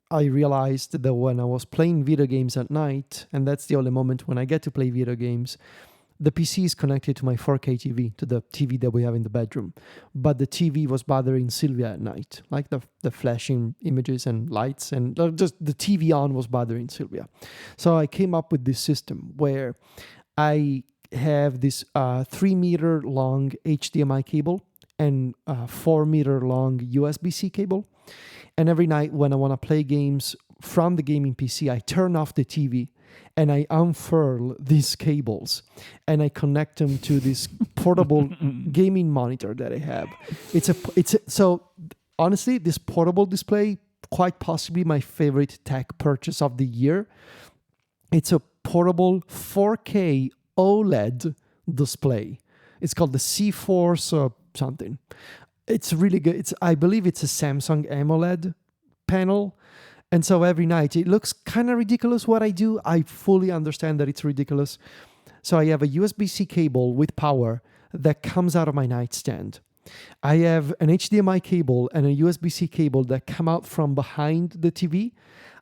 I realized that when I was playing video games at night, and that's the only moment when I get to play video games, the PC is connected to my 4K TV, to the TV that we have in the bedroom. But the TV was bothering Sylvia at night, like the flashing images and lights, and just the TV on was bothering Sylvia. So I came up with this system where I have this 3-meter long HDMI cable and 4-meter long USB-C cable. And every night when I want to play games from the gaming PC, I turn off the TV and I unfurl these cables and I connect them to this portable gaming monitor that I have. So honestly, this portable display, quite possibly my favorite tech purchase of the year. It's a portable 4K OLED display. It's called the C-Force or something. It's really good. I believe it's a Samsung AMOLED panel. And so every night, it looks kind of ridiculous what I do. I fully understand that it's ridiculous. So I have a USB-C cable with power that comes out of my nightstand. I have an HDMI cable and a USB-C cable that come out from behind the TV.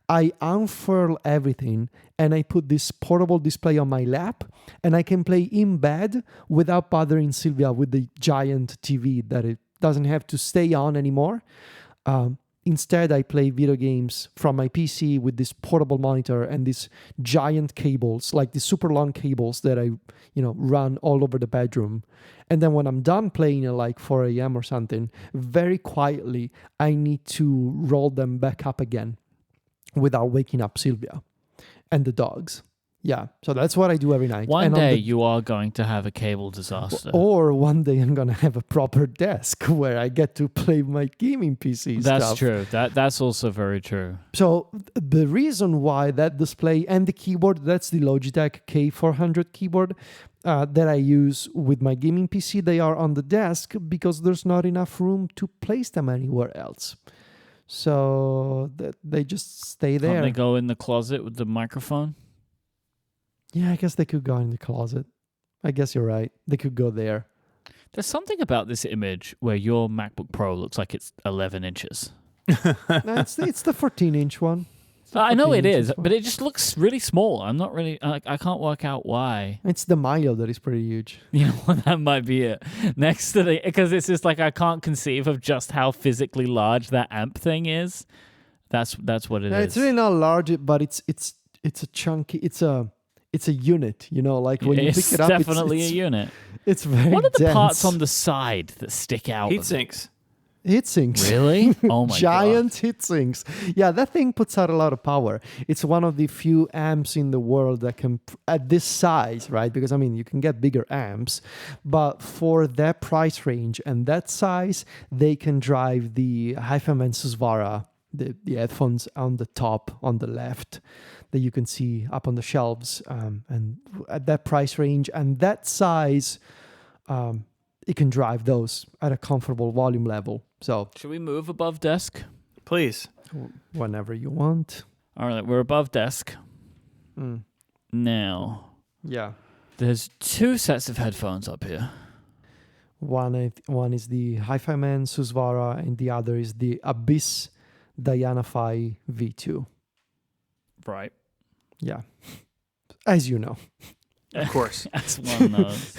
I unfurl everything and I put this portable display on my lap and I can play in bed without bothering Sylvia with the giant TV that it doesn't have to stay on anymore. Instead, I play video games from my PC with this portable monitor and these giant cables, like these super long cables that I, run all over the bedroom. And then when I'm done playing at like 4 a.m. or something, very quietly, I need to roll them back up again without waking up Sylvia and the dogs. Yeah, so that's what I do every night. One day you are going to have a cable disaster. Or one day I'm going to have a proper desk where I get to play my gaming PC That's stuff. true. That's also very true. So the reason why that display and the keyboard, that's the Logitech K400 keyboard that I use with my gaming PC, they are on the desk because there's not enough room to place them anywhere else. So they just stay there. Can't they go in the closet with the microphone? Yeah, I guess they could go in the closet. I guess you're right. They could go there. There's something about this image where your MacBook Pro looks like it's 11 inches. No, it's the 14-inch one. I know it 14 is, inches but it just looks really small. I'm not really, I can't work out why. It's the Milo that is pretty huge. You know what, that might be it. Next to because it's just like I can't conceive of just how physically large that amp thing is. That's what it is. It's really not large, but it's a chunky. It's a unit, like when you pick it up. It's definitely a unit. It's very What are the dense. parts on the side that stick out? Heat sinks. Heatsinks. Really? Oh my Giant god. heatsinks. Yeah, that thing puts out a lot of power. It's one of the few amps in the world that can, at this size, right? Because I mean, you can get bigger amps, but for that price range and that size, they can drive the Hi-Fi Susvara, the headphones on the top, on the left, that you can see up on the shelves. And at that price range and that size, it can drive those at a comfortable volume level. So Should we move above desk? Please. whenever you want. All right, we're above desk. Mm. Now, Yeah. there's 2 sets of headphones up here. One is the Hi-Fi Susvara and the other is the Abyss Diana-Fi V2. Right. Yeah. As you know. Of course. That's one of those.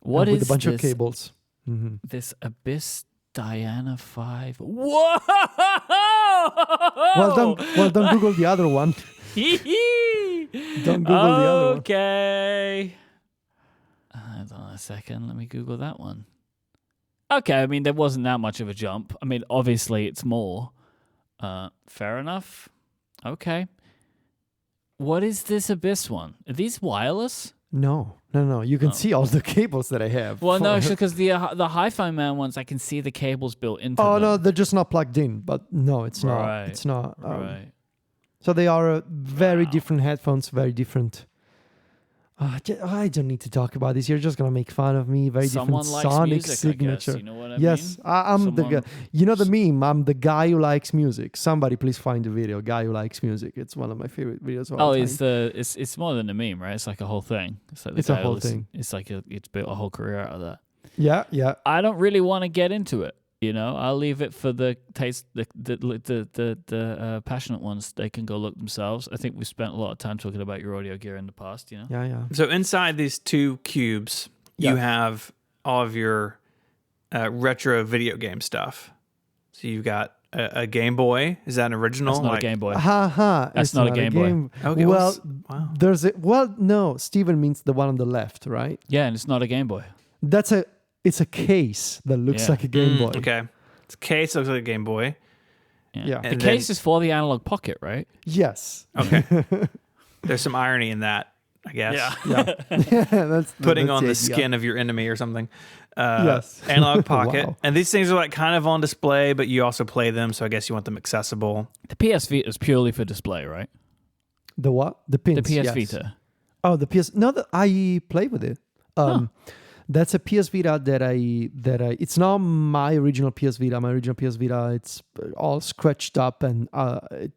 What with is a bunch this, of cables. Mm-hmm. this Abyss Diana 5? Whoa! Well, don't Google the other one. Don't Google the other one. Okay. Hold on a second. Let me Google that one. Okay, I mean, there wasn't that much of a jump. I mean, obviously, it's more. Fair enough. Okay. What is this Abyss one? Are these wireless? No. You can see all the cables that I have. Well, no, because the Hi-Fi Man ones, I can see the cables built into them. Oh, no, they're just not plugged in. But no, it's not. Right. It's not. Right. So they are very different headphones, very different. I don't need to talk about this. You're just gonna make fun of me. Very Someone different likes sonic music, signature. I guess. You know what I yes, mean? I'm the guy. You know the meme. I'm the guy who likes music. Somebody please find the video. Guy who likes music. It's one of my favorite videos of all time. It's more than a meme, right? It's like a whole thing. It's like the It's a guy whole who thing. It's like it's built a whole career out of that. Yeah. I don't really want to get into it. You know, I'll leave it for the taste, the passionate ones. They can go look themselves. I think we spent a lot of time talking about your audio gear in the past. You know. Yeah. So inside these 2 cubes, you have all of your retro video game stuff. So you've got a Game Boy. Is that an original? That's not a Game Boy. That's not a Game Boy. Okay. Well, wow. no. Steven means the one on the left, right? Yeah, and it's not a Game Boy. It's a case that looks like a Game Boy. Okay. It's a case that looks like a Game Boy. Yeah. The And case then- is for the analog pocket, right? Yes. Okay. There's some irony in that, I guess. Yeah. that's Putting that's on the idea. skin of your enemy or something. Yes. Analog pocket. Wow. And these things are like kind of on display, but you also play them, so I guess you want them accessible. The PS Vita is purely for display, right? The what? The pins. The PS yes. Vita. Oh, the PS. No, I play with it. That's a PS Vita that I. It's not my original PS Vita. My original PS Vita, it's all scratched up, and I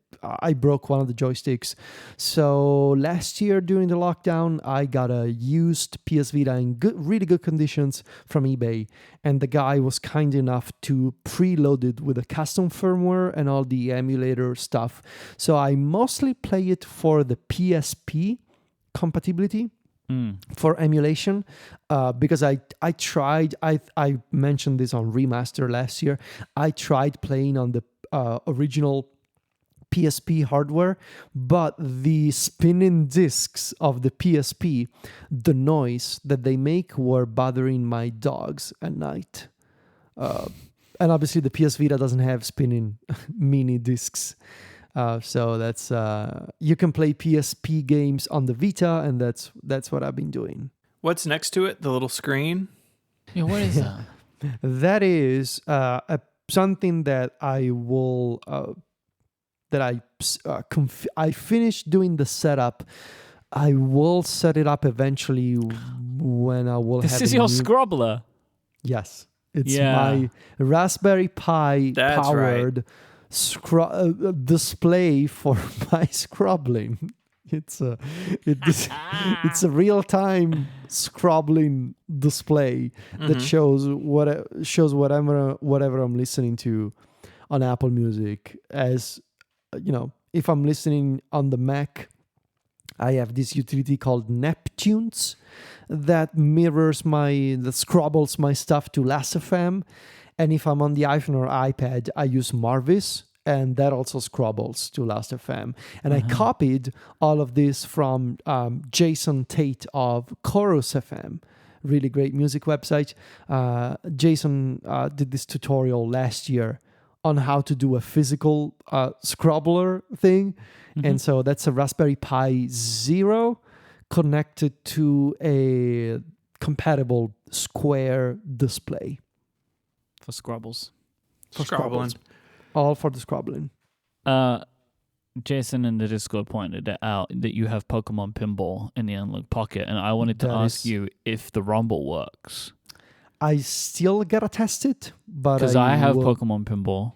broke one of the joysticks. So last year during the lockdown, I got a used PS Vita in really good conditions from eBay, and the guy was kind enough to preload it with a custom firmware and all the emulator stuff. So I mostly play it for the PSP compatibility. For emulation, because I tried, I mentioned this on Remaster last year. I tried playing on the original PSP hardware, but the spinning discs of the PSP, the noise that they make were bothering my dogs at night. And obviously the PS Vita doesn't have spinning mini discs. So that's you can play PSP games on the Vita, and that's what I've been doing. What's next to it? The little screen? Yeah, what is that? That is something that I will I finished doing the setup. I will set it up eventually when I will. This have is a your new... Scrobbler. Yes, it's Yeah. my Raspberry Pi That's powered display for my scrobbling. It's a real time scrobbling display that shows whatever I'm listening to on Apple Music. As you know, if I'm listening on the Mac, I have this utility called Neptunes that scrobbles my stuff to Last.fm. And if I'm on the iPhone or iPad, I use Marvis, and that also scrobbles to Last.fm. And I copied all of this from Jason Tate of Chorus FM, really great music website. Jason did this tutorial last year on how to do a physical scrobbler thing. And so that's a Raspberry Pi Zero connected to a compatible square display. For Scrubbles. For Scrobbling. All for the scrobbling. Jason in the Discord pointed out that you have Pokemon Pinball in the Analog Pocket, and I wanted to ask you if the Rumble works. I still gotta test it, but because I have Pokemon Pinball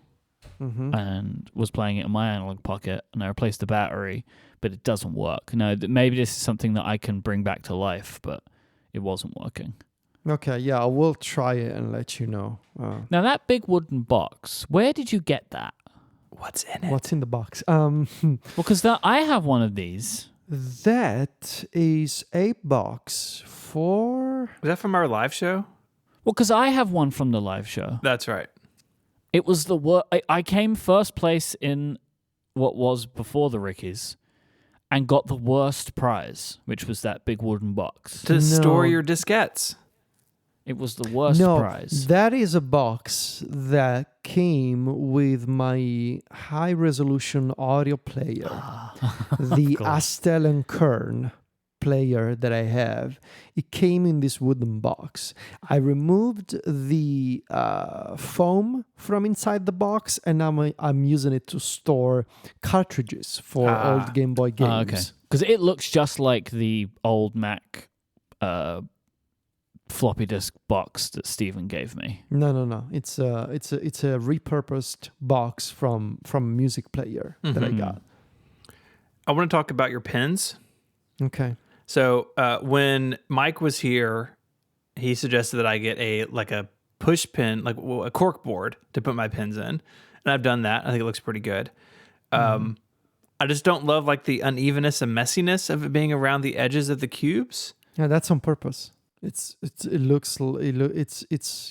Mm-hmm. and was playing it in my Analog Pocket, and I replaced the battery, but it doesn't work. Now, maybe this is something that I can bring back to life, but it wasn't working. Okay, yeah, I will try it and let you know. Now, that big wooden box, where did you get that? What's in it? What's in the box? Well, because I have one of these. That is a box for... Was that from our live show? Well, because I have one from the live show. That's right. It was the I came first place in what was before the Rickies and got the worst prize, which was that big wooden box. To store your diskettes. It was the worst prize. That is a box that came with my high-resolution audio player, the Astel and Kern player that I have. It came in this wooden box. I removed the foam from inside the box, and now I'm using it to store cartridges for old Game Boy games. Okay, because it looks just like the old Mac floppy disk box that Stephen gave me. No. It's a repurposed box from a music player that I got. I want to talk about your pins. Okay. So when Mike was here, he suggested that I get a push pin, like a cork board to put my pins in, and I've done that. I think it looks pretty good. I just don't love like the unevenness and messiness of it being around the edges of the cubes. Yeah, that's on purpose. It's you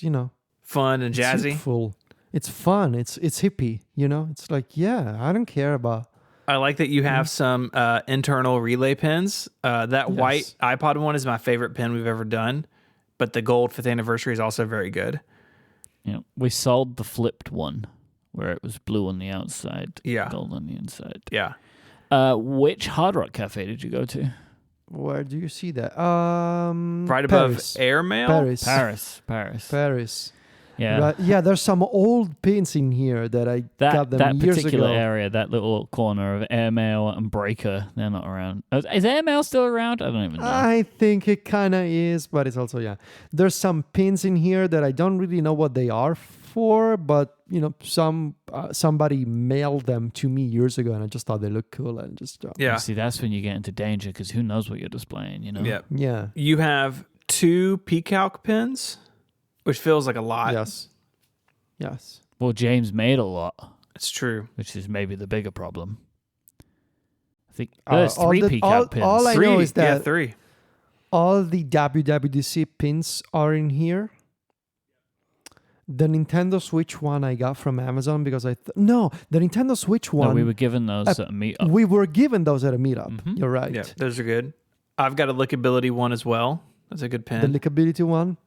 know, Fun and jazzy. Youthful. It's fun. It's hippie. You know, it's like, yeah, I don't care about. I like that you have some internal relay pins. That white iPod one is my favorite pin we've ever done, but the gold 5th anniversary is also very good. Yeah, we sold the flipped one where it was blue on the outside, gold on the inside. Yeah. Which Hard Rock Cafe did you go to? Where do you see that? Right Paris. above Airmail? Paris. Yeah. Right. Yeah, there's some old pins in here that I got them that years particular ago. area, that little corner of Airmail and Breaker, they're not around. Is Airmail still around? I don't even know. I think it kind of is, but it's also, there's some pins in here that I don't really know what they are for, but you know, somebody mailed them to me years ago, and I just thought they looked cool and just See, that's when you get into danger, because who knows what you're displaying, you know? Yeah. You have 2 PCalc pins, which feels like a lot. Yes. Well, James made a lot. It's true. Which is maybe the bigger problem. I think there's 3 PCalc pins. All I know is that 3. All the WWDC pins are in here. The Nintendo Switch one I got from Amazon because the Nintendo Switch one. No, we were given those at a meetup. We were given those at a meetup. Mm-hmm. You're right. Yeah, those are good. I've got a Lickability one as well. That's a good pin. The Lickability one.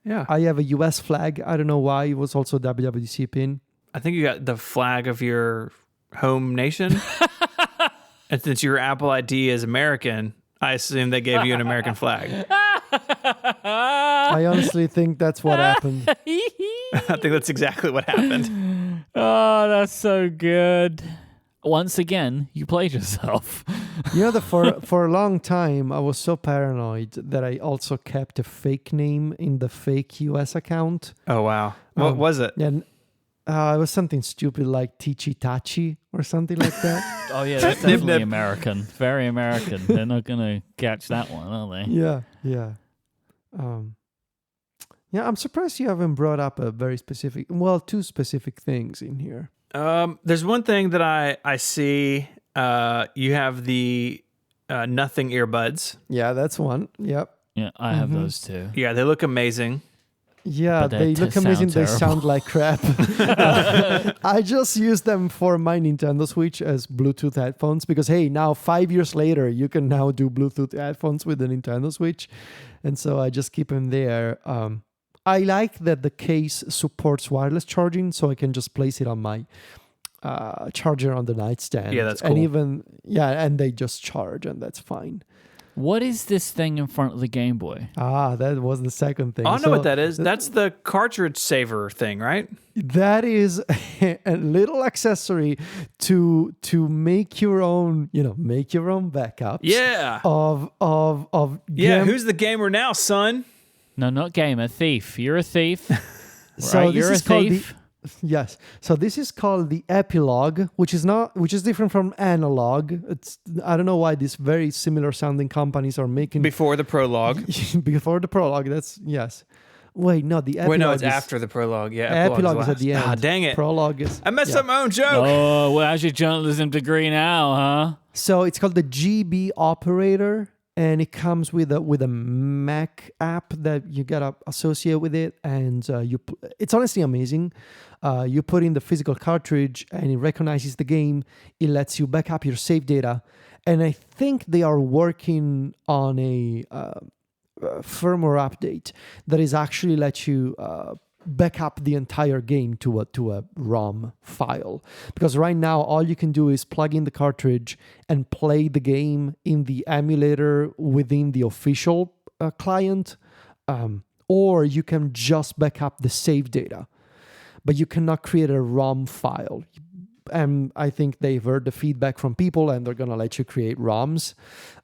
Yeah. I have a US flag. I don't know why. It was also a WWDC pin. I think you got the flag of your home nation. And since your Apple ID is American, I assume they gave you an American flag. I honestly think that's what happened. I think that's exactly what happened. Oh, that's so good. Once again, you played yourself. You know, for a long time, I was so paranoid that I also kept a fake name in the fake US account. Oh, wow. What was it? Yeah, it was something stupid like Tichi Tachi or something like that. Oh, yeah, that's definitely American. Very American. They're not going to catch that one, are they? Yeah. I'm surprised you haven't brought up two specific things in here. There's one thing that I see. You have the nothing earbuds. Yeah, that's one. Yep. Yeah, I have those too. Yeah, they look amazing. Yeah, But they look sound amazing. They terrible. sound like crap. I just use them for my Nintendo Switch as Bluetooth headphones because, hey, now 5 years later, you can now do Bluetooth headphones with the Nintendo Switch. And so I just keep them there. I like that the case supports wireless charging, so I can just place it on my charger on the nightstand. Yeah, that's And cool. and they just charge, and that's fine. What is this thing in front of the Game Boy? That was the second thing. Oh, I know So what that is. That's the cartridge saver thing, right? that is a little accessory to make your own, backups. Yeah. Of Yeah, game- who's the gamer now, son? No, not gamer. Thief. You're a thief. So right? this You're a is called thief. Yes. So this is called the epilogue, which is different from analog. I don't know why these very similar sounding companies are making Before the prologue. before the prologue. That's yes. Wait, no, the epilogue. Wait, no, it's is, after the prologue. Yeah, Epilogue is last. at the end. Ah, dang it. Prologue is. I messed yeah. up my own joke. Oh, well, how's your journalism degree now, huh? So it's called the GB operator, and it comes with a Mac app that you gotta associate with it, and it's honestly amazing. You put in the physical cartridge, and it recognizes the game. It lets you back up your save data, and I think they are working on a firmware update that is actually let you back up the entire game to a ROM file, because right now all you can do is plug in the cartridge and play the game in the emulator within the official client, or you can just back up the save data, but you cannot create a ROM file. And I think they've heard the feedback from people and they're going to let you create ROMs.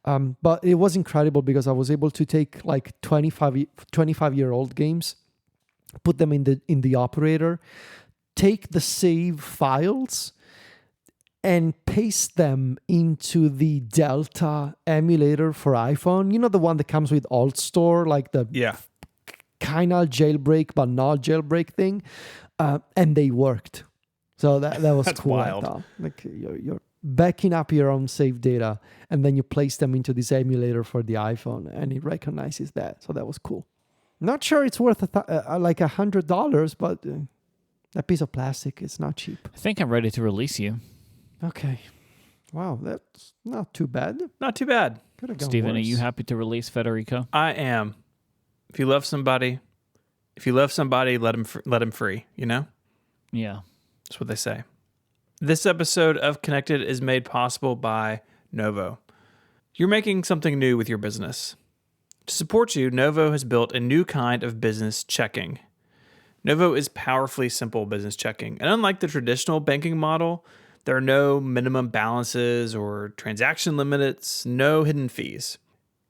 But it was incredible because I was able to take like 25-year-old games, put them in the operator, take the save files and paste them into the Delta emulator for iPhone. You know, the one that comes with AltStore, like the Yeah. kind of jailbreak but not jailbreak thing. And they worked. So that was That's cool. wild. I thought. Like you're backing up your own save data and then you place them into this emulator for the iPhone and it recognizes that. So that was cool. Not sure it's worth like $100, but that piece of plastic is not cheap. I think I'm ready to release you. Okay. Wow, that's not too bad. Not too bad. Could have gone Steven, are worse. you happy to release Federico? I am. If you love somebody, let him free, you know? Yeah. That's what they say. This episode of Connected is made possible by Novo. You're making something new with your business. To support you, Novo has built a new kind of business checking. Novo is powerfully simple business checking. And unlike the traditional banking model, there are no minimum balances or transaction limits, no hidden fees.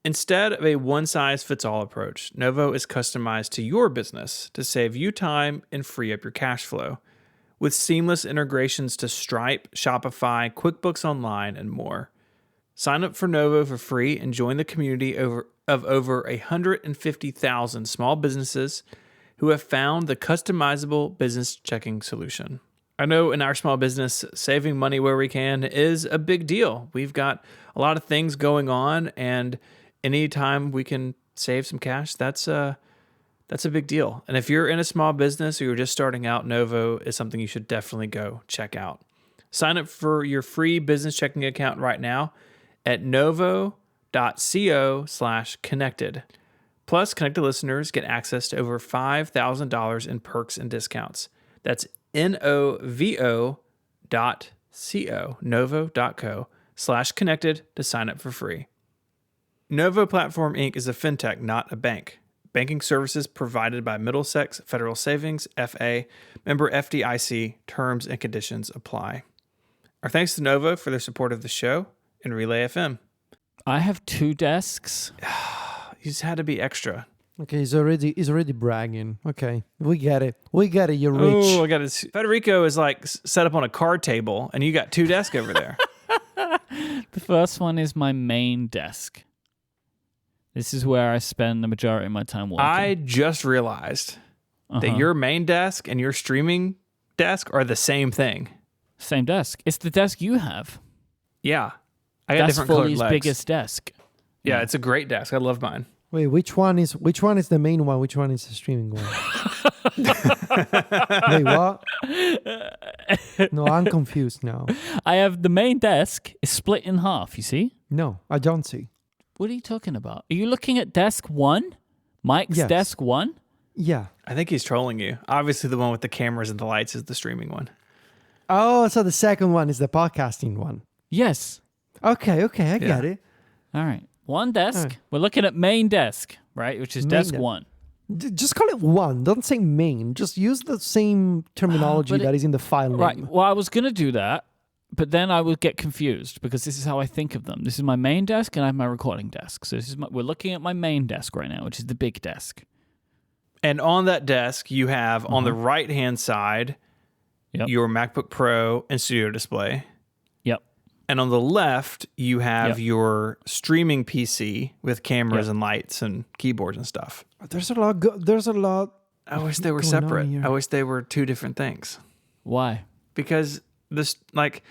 Instead of a one-size-fits-all approach, Novo is customized to your business to save you time and free up your cash flow, with seamless integrations to Stripe, Shopify, QuickBooks Online, and more. Sign up for Novo for free and join the community of over 150,000 small businesses who have found the customizable business checking solution. I know in our small business, saving money where we can is a big deal. We've got a lot of things going on, and anytime we can save some cash, that's a big deal. And if you're in a small business or you're just starting out, Novo is something you should definitely go check out. Sign up for your free business checking account right now at novo.co/connected. Plus, Connected listeners get access to over $5,000 in perks and discounts. That's novo.co/connected to sign up for free. Novo Platform Inc. is a fintech, not a bank. Banking services provided by Middlesex Federal Savings, FA, member FDIC. Terms and conditions apply. Our thanks to Novo for their support of the show and Relay FM. I have 2 desks. You just had to be extra. Okay, he's already bragging. Okay, we get it. You're rich. Oh, I got it. Federico is like set up on a card table, and you got 2 desks over there. The first one is my main desk. This is where I spend the majority of my time working. I just realized that your main desk and your streaming desk are the same thing. Same desk. It's the desk you have. Yeah. I got That's different colored Foley's legs. biggest desk. Yeah, it's a great desk. I love mine. Wait, which one is the main one? Which one is the streaming one? Wait, what? No, I'm confused now. I have the main desk is split in half, you see? No, I don't see. What are you talking about? Are you looking at desk 1? Mike's Yes. desk 1? Yeah. I think he's trolling you. Obviously, the one with the cameras and the lights is the streaming one. Oh, so the second one is the podcasting one. Yes. Okay, I get it. All right. One desk. All right. We're looking at main desk, right? Which is Main desk desk. 1. Just call it one. Don't say main. Just use the same terminology But that is in the file Right. name. Well, I was going to do that, but then I would get confused because this is how I think of them. This is my main desk and I have my recording desk. So we're looking at my main desk right now, which is the big desk. And on that desk, you have on the right-hand side Yep. your MacBook Pro and Studio Display. Yep. And on the left, you have Yep. your streaming PC with cameras Yep. and lights and keyboards and stuff. There's a lot. There's a lot. I wish they were going on separate. here. I wish they were two different things. Why? Because this, like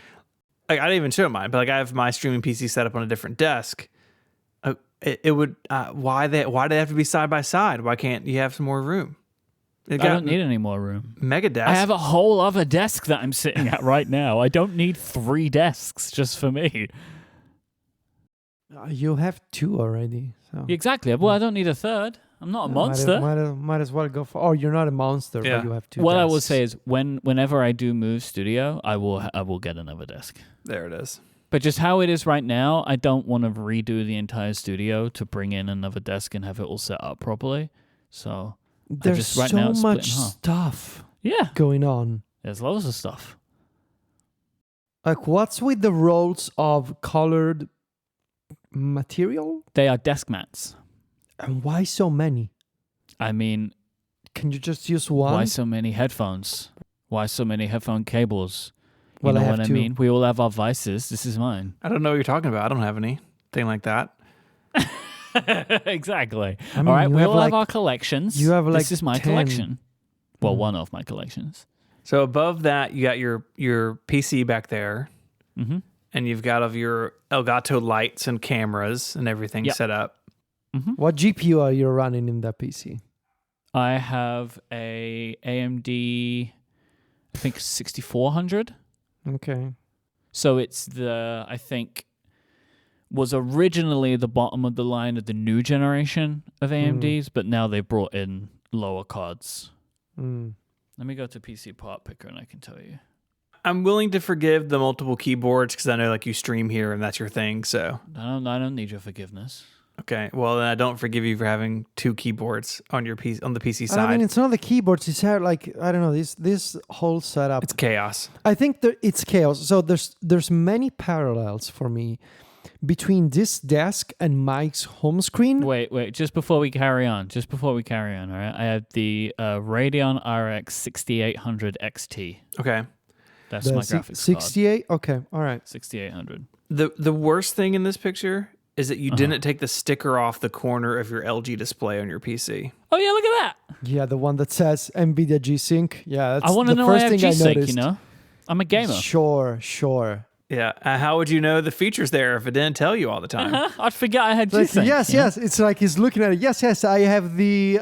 I didn't even show mine, but like I have my streaming PC set up on a different desk. It would why do they have to be side by side? Why can't you have some more room? I don't need any more room. mega desk. I have a whole other desk that I'm sitting at right now. I don't need 3 desks just for me. You have 2 already. So Exactly. Well, I don't need a third. I'm not a monster. Might as well go for. Oh, you're not a monster, Yeah. but you have 2. What I will desks. say is, whenever I do move studio, I will get another desk. There it is. But just how it is right now, I don't want to redo the entire studio to bring in another desk and have it all set up properly. So there's just right so now it's split much in half. stuff yeah, going on. there's loads of stuff. Like, what's with the rolls of colored material? They are desk mats. And why so many? I mean, Can you just use one? why so many headphones? Why so many headphone cables? You Well, I know have what I two. mean? We all have our vices. This is mine. I don't know what you're talking about. I don't have anything like that. Exactly. I mean, all right, you we have all like- have our collections. you have like this is my 10. collection. Well, Mm. one of my collections. So above that, you got your PC back there, Mm-hmm. and you've got of your Elgato lights and cameras and everything Yep. set up. What GPU are you running in that PC? I have a AMD, I think 6400. Okay. So it's I think, was originally the bottom of the line of the new generation of AMDs, but now they brought in lower cards. Mm. Let me go to PC Part Picker and I can tell you. I'm willing to forgive the multiple keyboards because I know like you stream here and that's your thing. So I don't need your forgiveness. okay, well then I don't forgive you for having 2 keyboards on your PC on the PC I side. mean, it's not the keyboards. It's how, like, I don't know, this whole setup. It's chaos. I think it's chaos. So there's many parallels for me between this desk and Mike's home screen. Wait, just before we carry on, all right? I have the Radeon RX 6800 XT. Okay. That's The my graphics card. 68. Okay, all right. 6800. The worst thing in this picture is that you didn't take the sticker off the corner of your LG display on your PC. Oh yeah, look at that. Yeah, the one that says NVIDIA G-Sync. Yeah, that's I want the to know I first have thing I G-Sync, noticed. you know? I'm a gamer. Sure. Yeah. How would you know the features there if it didn't tell you all the time? I'd forget I had Like, G-Sync. yes. It's like he's looking at it. Yes, I have the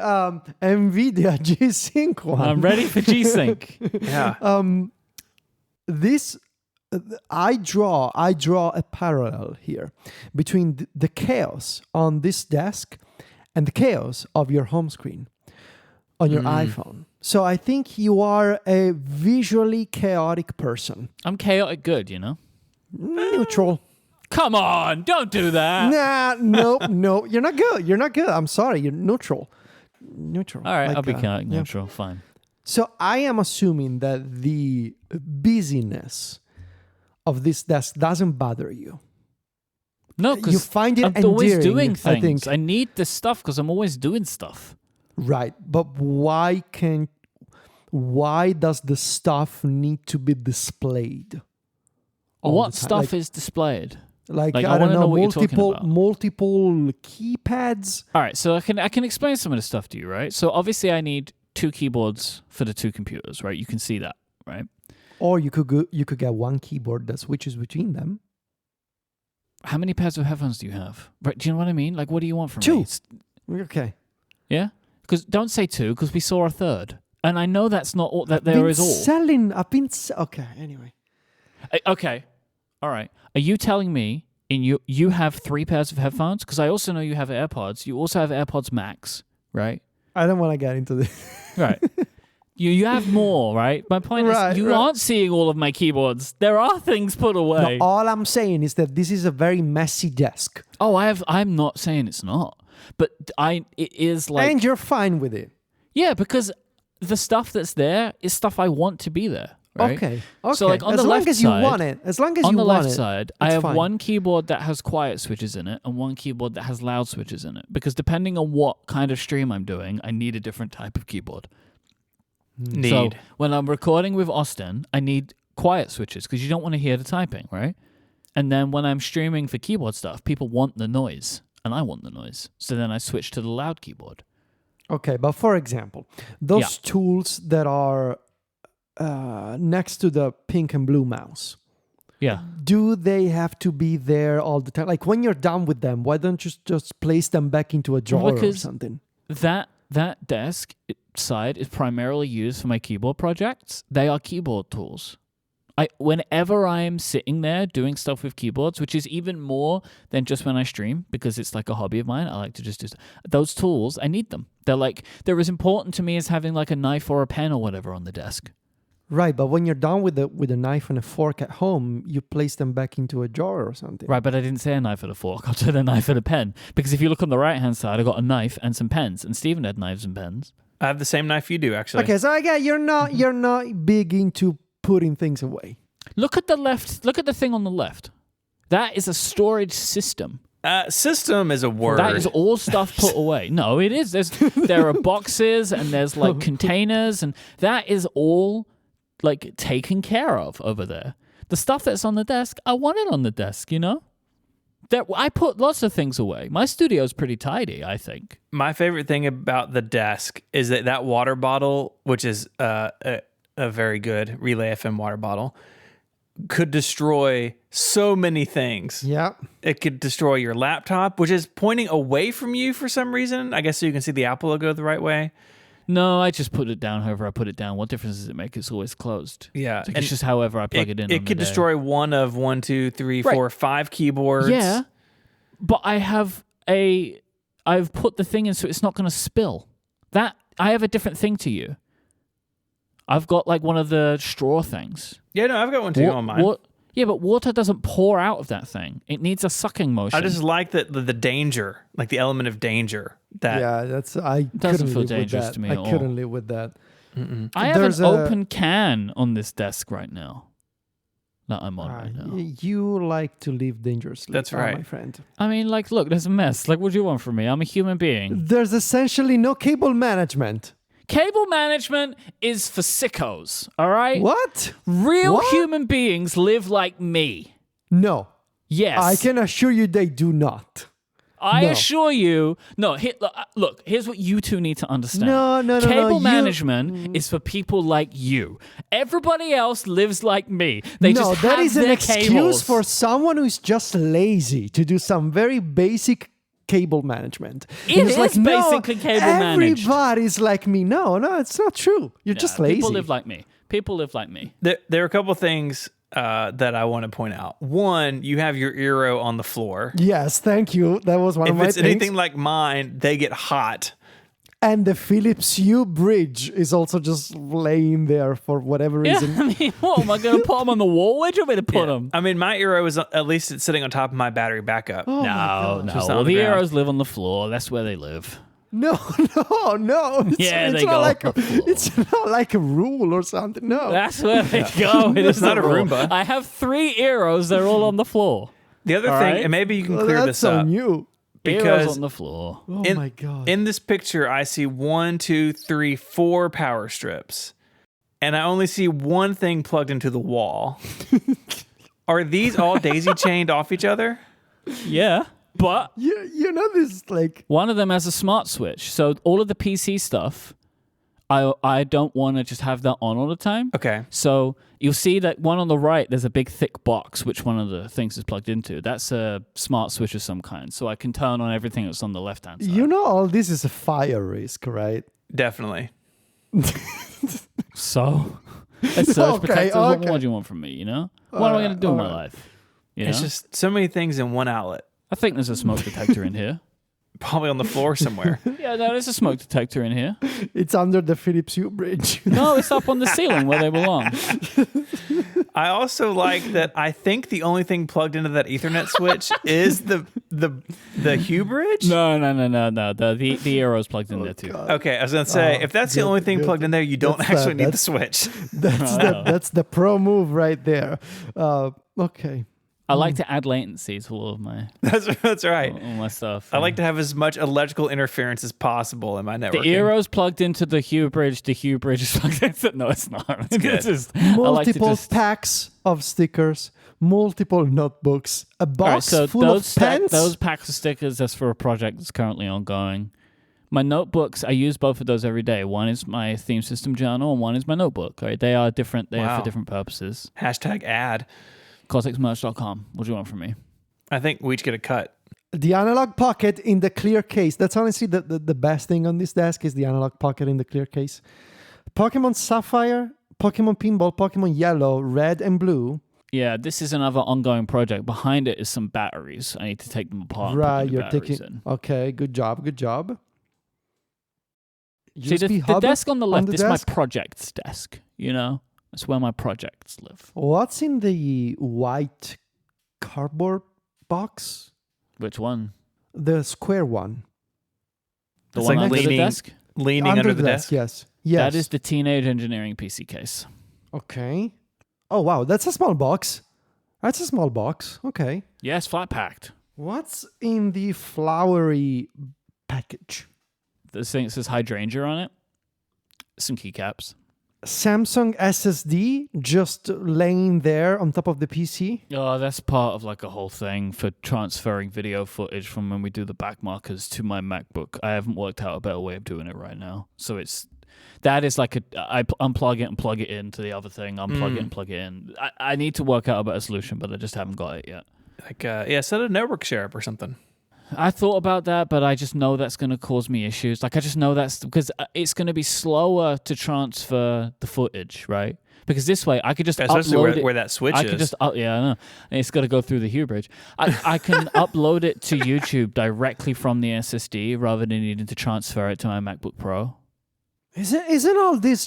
NVIDIA G-Sync one. I'm ready for G-Sync. Yeah. This I draw a parallel here between the chaos on this desk and the chaos of your home screen on your iPhone. So I think you are a visually chaotic person. I'm chaotic good, you know? Neutral. Come on, don't do that. No, you're not good. I'm sorry, you're neutral. Neutral. All right, Like, I'll be chaotic yeah. neutral. Fine. So I am assuming that the busyness of this desk doesn't bother you. No, You because find it I'm always endearing, doing I things. think. I need this stuff because I'm always doing stuff. Right, but why does the stuff need to be displayed? all What the time? stuff is displayed? Like Like, I I don't wanna know, know what you're talking about. multiple keypads. All right, so I can explain some of the stuff to you, right? So obviously I need 2 keyboards for the 2 computers, right? You can see that, right? Or you could get one keyboard that switches between them. How many pairs of headphones do you have? Right, do you know what I mean? Like, what do you want from 2. me? Okay. Yeah? Because don't say 2, because we saw a third. And I know that's not all that there is all. Okay, anyway. Okay. All right. Are you telling me you have 3 pairs of headphones? Because I also know you have AirPods. You also have AirPods Max, right? I don't want to get into this. Right. You have more, right? My point is you aren't seeing all of my keyboards. There are things put away. No, all I'm saying is that this is a very messy desk. Oh, I'm not saying it's not. But it is like... And you're fine with it. Yeah, because the stuff that's there is stuff I want to be there. Right? Okay. So like on as the long left as you side, want it. As long as on you the want left it, side, I have fine. one keyboard that has quiet switches in it and one keyboard that has loud switches in it. Because depending on what kind of stream I'm doing, I need a different type of keyboard. So when I'm recording with Austin, I need quiet switches because you don't want to hear the typing, right? And then when I'm streaming for keyboard stuff, people want the noise and I want the noise. So then I switch to the loud keyboard. Okay, but for example, those tools that are next to the pink and blue mouse, do they have to be there all the time? Like when you're done with them, why don't you just place them back into a drawer or something? That desk side is primarily used for my keyboard projects. They are keyboard tools. Whenever I'm sitting there doing stuff with keyboards, which is even more than just when I stream, because it's like a hobby of mine, I like to just do those tools. I need them. They're as important to me as having like a knife or a pen or whatever on the desk. Right, but when you're done with a knife and a fork at home, you place them back into a drawer or something. Right, but I didn't say a knife and a fork. I said a knife and a pen. Because if you look on the right-hand side, I got a knife and some pens. And Stephen had knives and pens. I have the same knife you do, actually. Okay, so again, you're not big into putting things away. Look at the left. Look at the thing on the left. That is a storage system. System is a word. That is all stuff put away. No, it is. There are boxes and there's like containers, and that is all like taken care of over there. The stuff that's on the desk, I want it on the desk, you know? I put lots of things away. My studio's pretty tidy, I think. My favorite thing about the desk is that water bottle, which is a very good Relay FM water bottle, could destroy so many things. Yeah. It could destroy your laptop, which is pointing away from you for some reason. I guess so you can see the Apple logo the right way. No, I just put it down however I put it down. What difference does it make? It's always closed. Yeah. It's just however I plug it in. It could destroy one of 1, 2, 3, 4, 5 keyboards. Yeah. But I've put the thing in so it's not going to spill. I have a different thing to you. I've got like one of the straw things. Yeah, no, I've got one too on mine. Yeah, but water doesn't pour out of that thing. It needs a sucking motion. I just like the danger, like the element of danger. Doesn't feel dangerous to me at all. I couldn't live with that. Mm-mm. I have an open can on this desk right now that I'm on right now. You like to live dangerously. That's right, my friend. I mean, like, look, there's a mess. Like, what do you want from me? I'm a human being. There's essentially no cable management. Cable management is for sickos, all right? What? Real human beings live like me. No. Yes. I can assure you they do not. I assure you. No, look, here's what you two need to understand. No. Cable management is for people like you. Everybody else lives like me. That is an excuse cables. for someone who's just lazy to do some very basic cable management. It is basically cable managed. Everybody's like me. No, it's not true. You're just lazy. People live like me. There are a couple things that I want to point out. One, you have your Eero on the floor. Yes, thank you. That was one of my things. If it's anything like mine, they get hot. And the Philips Hue bridge is also just laying there for whatever reason. Yeah, I mean, what, am I going to put them on the wall? Where'd you want me to put them? I mean, my Eero is, at least it's sitting on top of my battery backup. Oh no. Just Well, on the the ground. Eeros live on the floor. That's where they live. No. They go. It's not like a rule or something. No. That's where they go. It's not a Roomba. I have 3 Eeros. They're all on the floor. The other thing, and maybe you can clear this up. That's on you. Eeros on the floor. Oh my God. In this picture, I see 1, 2, 3, 4 power strips. And I only see one thing plugged into the wall. Are these all daisy chained off each other? Yeah. But you know this, like, one of them has a smart switch. So all of the PC stuff I don't want to just have that on all the time. Okay. So you'll see that one on the right, there's a big thick box, which one of the things is plugged into. That's a smart switch of some kind. So I can turn on everything that's on the left-hand side. You know, all this is a fire risk, right? Definitely. So it's surge Okay, protectors. okay. What more do you want from me, you know? What am I going to do in my life? You know? It's just so many things in one outlet. I think there's a smoke detector in here. Probably on the floor somewhere. Yeah, no, there's a smoke detector in here. It's under the Philips Hue bridge. No, it's up on the ceiling where they belong. I also like that I think the only thing plugged into that Ethernet switch is the Hue bridge. No. The arrow's plugged in there too. God. Okay, I was gonna say if that's the only thing plugged in there, you don't That's actually that. need the switch. That's the pro move right there. Okay. I like to add latency to all of my That's right. all my stuff. I like to have as much electrical interference as possible in my network. the arrow's plugged into the Hue bridge. The Hue bridge is plugged into. No, it's not. It's good. just, I like to Multiple just, packs of stickers, multiple notebooks, a box all right, so full of pens. those packs of stickers, that's for a project that's currently ongoing. My notebooks, I use both of those every day. One is my theme system journal, and one is my notebook. Right? They are different. They are Wow. for different purposes. #ad. CosixMerch.com. What do you want from me? I think we each get a cut. The analog pocket in the clear case. That's honestly the best thing on this desk is the analog pocket in the clear case. Pokemon Sapphire, Pokemon Pinball, Pokemon Yellow, Red and Blue. Yeah, this is another ongoing project. Behind it is some batteries. I need to take them apart. And Right, put new you're batteries taking. in. Okay, good job. See, the USB hub desk on the left the is my desk? project's desk. You know, that's where my projects live. What's in the white cardboard box? Which one? The square one. The It's one like under the leaning- desk. Leaning under the desk. Yes. Yes. That is the Teenage Engineering PC case. Okay. Oh wow, that's a small box. That's a small box. Okay. Yes, flat packed. What's in the flowery package? This thing says hydrangea on it. Some keycaps. Samsung SSD just laying there on top of the PC. Oh, that's part of like a whole thing for transferring video footage from when we do the back markers to my MacBook. I haven't worked out a better way of doing it right now. So that is like I unplug it and plug it into the other thing. Unplug it and plug it in. I need to work out a better solution, but I just haven't got it yet. Like set a network share up or something. I thought about that, but I just know that's going to cause me issues. Like, I just know that's because it's going to be slower to transfer the footage, right? Because this way, I could just Especially upload it. where that switch I is. could just, yeah, I know. And it's got to go through the Hue bridge. I can upload it to YouTube directly from the SSD rather than needing to transfer it to my MacBook Pro. Isn't all this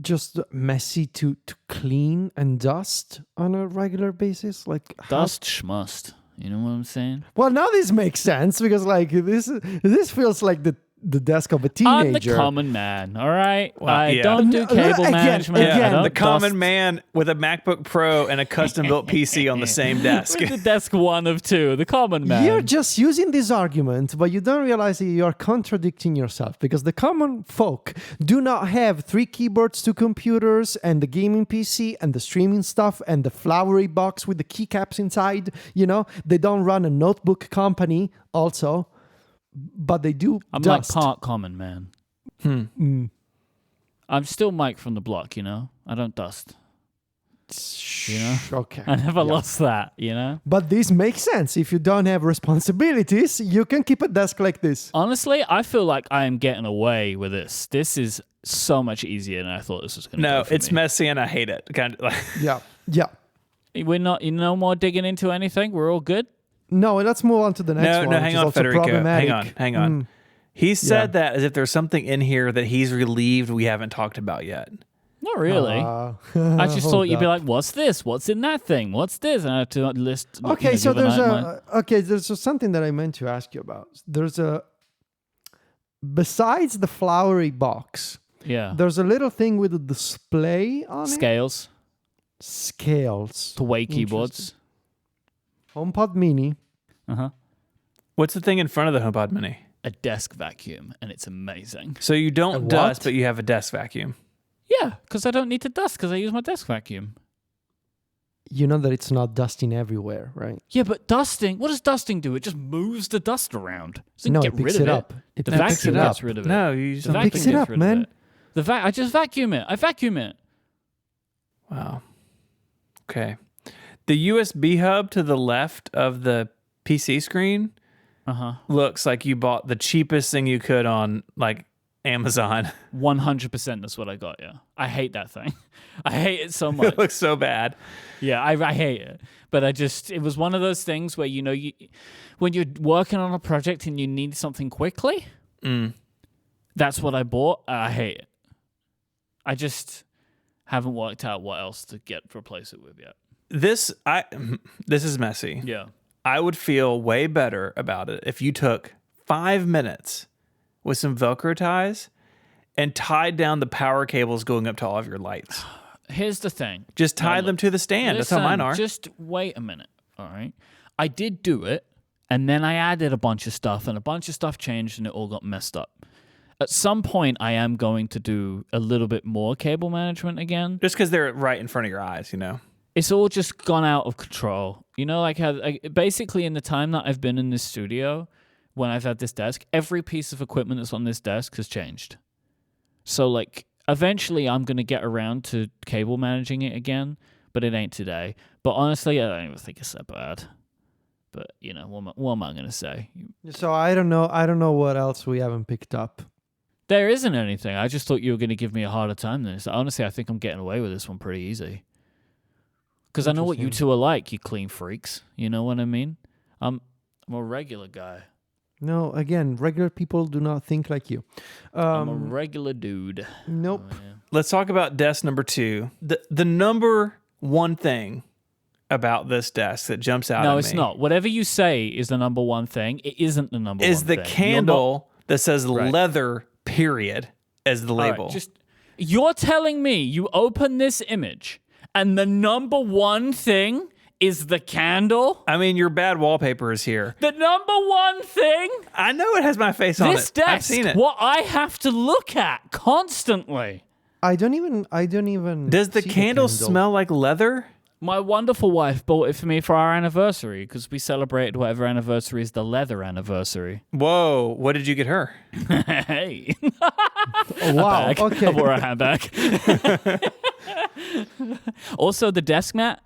just messy to clean and dust on a regular basis? Like Dust schmust. You know what I'm saying? Well, now this makes sense because like this feels like the desk of a I'm the teenager. common man, all right? Well, I yeah. don't do No, cable again, management. again, I don't the common dust. man with a MacBook Pro and a custom-built PC on the same desk. With the desk one of two, the common man. You're just using this argument, but you don't realize that you're contradicting yourself because the common folk do not have 3 keyboards, 2 computers, and the gaming PC and the streaming stuff and the flowery box with the keycaps inside. You know, they don't run a notebook company also, but they do I'm dust. like part common man. I'm still Mike from the block, you know? I don't dust. You know? Okay. I never Yeah. lost that, you know? But this makes sense. If you don't have responsibilities, you can keep a desk like this. Honestly, I feel like I am getting away with this. This is so much easier than I thought this was going to be. No, it's messy and I hate it. Kind of like, Yeah. Yeah. We're not, no more digging into anything. We're all good. No, let's move on to the next one. no, which hang is on, also Federico. problematic. Hang on. He said that as if there's something in here that he's relieved we haven't talked about yet. Not really. I just thought you'd be like, what's this? What's in that thing? What's this? And I had to list. Okay, so give there's something that I meant to ask you about. Besides the flowery box, Yeah. there's a little thing with a display on it. Scales. Scales. To weigh keyboards. HomePod Mini. Uh-huh. What's the thing in front of the HomePod Mini? A desk vacuum, and it's amazing. So you A don't what? dust, but you have a desk vacuum. Yeah, because I don't need to dust because I use my desk vacuum. you know that it's not dusting everywhere, right? Yeah, but dusting, what does dusting do? It just moves the dust around. It doesn't No, get it picks rid of it it. up. It The picks vacuum it up. gets rid of it. No, you use The something. picks vacuum it gets up, rid man. of it. I just vacuum it. I vacuum it. Wow. Okay. The USB hub to the left of the PC screen looks like you bought the cheapest thing you could on like Amazon. 100% that's what I got, yeah. I hate that thing. I hate it so much. It looks so bad. Yeah, I hate it. But it was one of those things where, when you're working on a project and you need something quickly, that's what I bought. I hate it. I just haven't worked out what else to replace it with yet. This is messy. Yeah. I would feel way better about it if you took 5 minutes with some Velcro ties and tied down the power cables going up to all of your lights. Here's the thing. Just tie them to the stand. That's how mine are. Just wait a minute, all right? I did do it, and then I added a bunch of stuff, and a bunch of stuff changed, and it all got messed up. At some point, I am going to do a little bit more cable management again. Just because they're right in front of your eyes, It's all just gone out of control. Like how basically in the time that I've been in this studio, when I've had this desk, every piece of equipment that's on this desk has changed. So like eventually I'm going to get around to cable managing it again, but it ain't today. But honestly, I don't even think it's that bad. But, what am I going to say? So I don't know what else we haven't picked up. There isn't anything. I just thought you were going to give me a harder time than this. Honestly, I think I'm getting away with this one pretty easy. Because I know what you two are like, you clean freaks. You know what I mean? I'm a regular guy. No, again, regular people do not think like you. I'm a regular dude. Nope. Oh, yeah. Let's talk about desk number 2. The number one thing about this desk that jumps out at me. No, it's not. Whatever you say is the number one thing. It isn't the number one is the thing. candle that says leather, period, as the label. Right, you're telling me you open this image and the number one thing is the candle? I mean, your bad wallpaper is here. The number one thing? I know it has my face on it. This desk, I've seen it. what I have to look at constantly. I don't even. Does the see candle smell like leather? My wonderful wife bought it for me for our anniversary because we celebrated whatever anniversary is the leather anniversary. Whoa, what did you get her? Hey. Oh, wow. Bag. Okay. I wore a handbag. Also, the desk mat,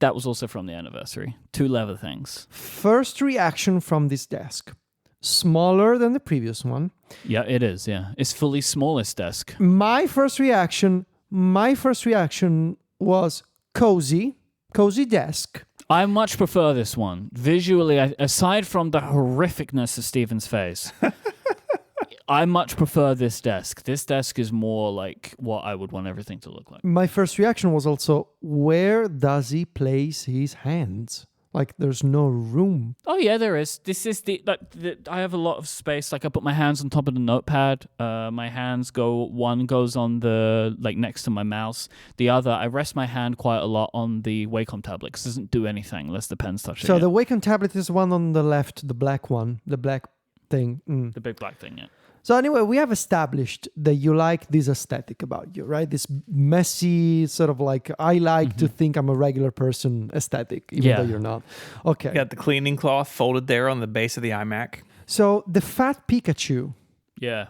that was also from the anniversary. 2 leather things. First reaction from this desk. Smaller than the previous one. Yeah, it is, yeah. It's fully smallest desk. My first reaction was cozy desk. I much prefer this one. Visually, aside from the horrificness of Stephen's face, I much prefer this desk. This desk is more like what I would want everything to look like. My first reaction was also, where does he place his hands? Like, there's no room. Oh yeah, there is. This is I have a lot of space. Like I put my hands on top of the notepad. My hands one goes on the next to my mouse. The other, I rest my hand quite a lot on the Wacom tablet because it doesn't do anything unless the pen's touching So it. the Wacom tablet is the one on the left, the black one, the black thing. The big black thing, yeah. So anyway, we have established that you like this aesthetic about you, right? This messy sort of like, I like to think I'm a regular person aesthetic, even though you're not. Okay. You got the cleaning cloth folded there on the base of the iMac. So the fat Pikachu Yeah.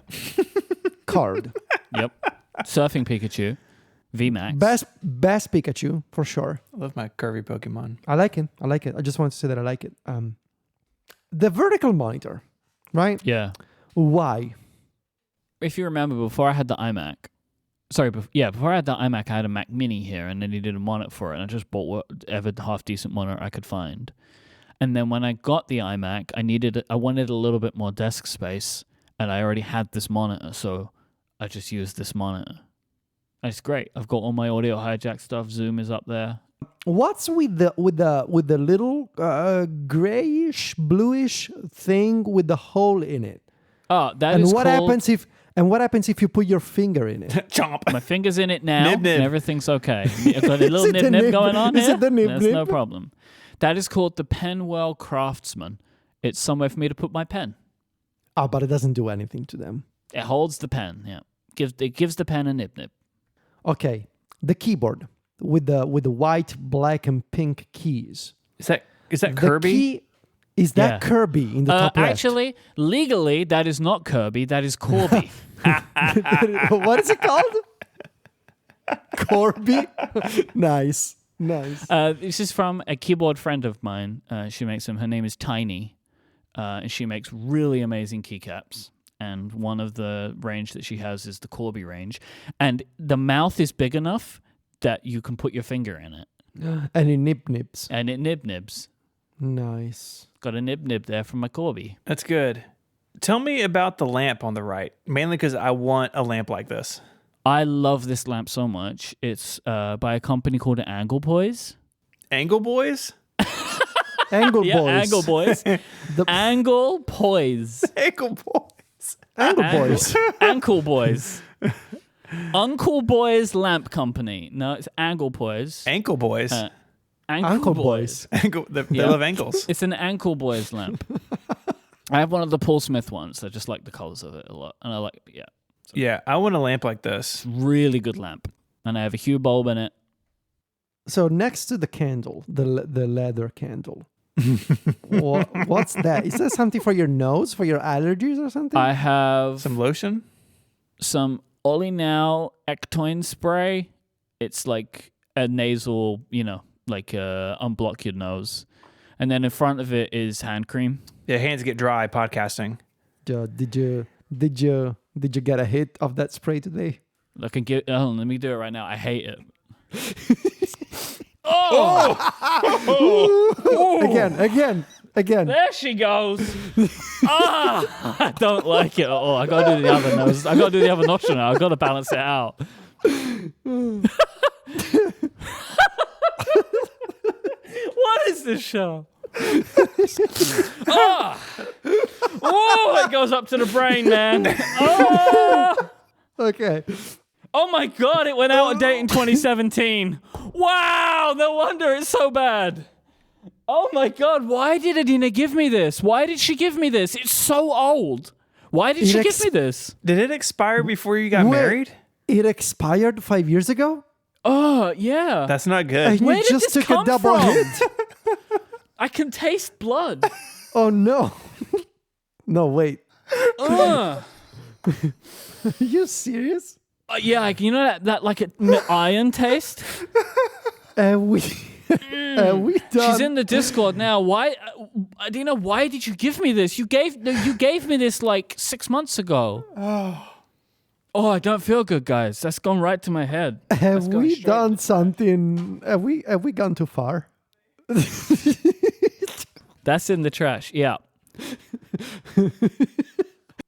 card. Yep. Surfing Pikachu. VMAX. Best Pikachu, for sure. I love my curvy Pokemon. I like it. I just wanted to say that I like it. The vertical monitor, right? Yeah. Why? If you remember, before I had the iMac, before I had the iMac, I had a Mac Mini here, and then he did a monitor for it, and I just bought whatever half-decent monitor I could find. And then when I got the iMac, I wanted a little bit more desk space, and I already had this monitor, so I just used this monitor. And it's great. I've got all my audio hijack stuff. Zoom is up there. What's with the little grayish, bluish thing with the hole in it? Oh, that and is what called... happens if you put your finger in it? Chomp. My finger's in it now, Nib, nib. and everything's okay. I've got a little Is it the nib nib? going on Is here. it the nib That's nib? no problem. That is called the Penwell Craftsman. It's somewhere for me to put my pen. Oh, but it doesn't do anything to them. It holds the pen, yeah. It gives the pen a nib-nib. Okay, the keyboard. with the white, black, and pink keys. Is that The Kirby? key, is that Yeah. Kirby in the top left? Actually, legally, that is not Kirby. That is Corby. What is it called? Corby? Nice. This is from a keyboard friend of mine. She makes them. Her name is Tiny. And she makes really amazing keycaps. And one of the range that she has is the Corby range. And the mouth is big enough that you can put your finger in it. And it nibs. And it nibs. Nice. Got a nib there from my Corby. That's good. Tell me about the lamp on the right, mainly because I want a lamp like this. I love this lamp so much. It's by a company called Angle Boys. Angle Boys? Angle Yeah, Boys. Angle Boys. Angle Boys. Angle Boys. Angle Boys. Ankle Boys. Uncle Boys Lamp Company. No, it's Angle Boys. Ankle Boys. Ankle Boys. Ankle, they Yeah. love ankles. It's an Ankle Boys lamp. I have one of the Paul Smith ones. I just like the colors of it a lot. And I like, Yeah, I want a lamp like this. really good lamp. And I have a Hue bulb in it. So next to the candle, the leather candle, what's that? Is that something for your nose, for your allergies or something? I have Some lotion? some Ollie Now Ectoin spray. It's like a nasal, unblock your nose. And then in front of it is hand cream. Yeah, hands get dry podcasting. Did you get a hit of that spray today? I can give. Let me do it right now. I hate it. Again. There she goes. I don't like it at all. I gotta do the other nose. I gotta do the other nostril now. I gotta balance it out. What is this show? It goes up to the brain, man. Okay. Oh my God, it went out of date in 2017. Wow, no wonder it's so bad. Oh my God, why did Adina give me this? Why did she give me this? It's so old. Why did she give me this? Did it expire before you got married? It expired 5 years ago? Oh, yeah. That's not good. And Where you did just this took a come double from? hit? I can taste blood. Oh no. No, wait. Ugh. Are you serious? Yeah, like, you know that like iron taste? We done. She's in the Discord now. Why, Adina? Why did you give me this? You gave me this like 6 months ago. Oh, I don't feel good, guys. That's gone right to my head. Have we done something? Have we gone too far? That's in the trash. Yeah.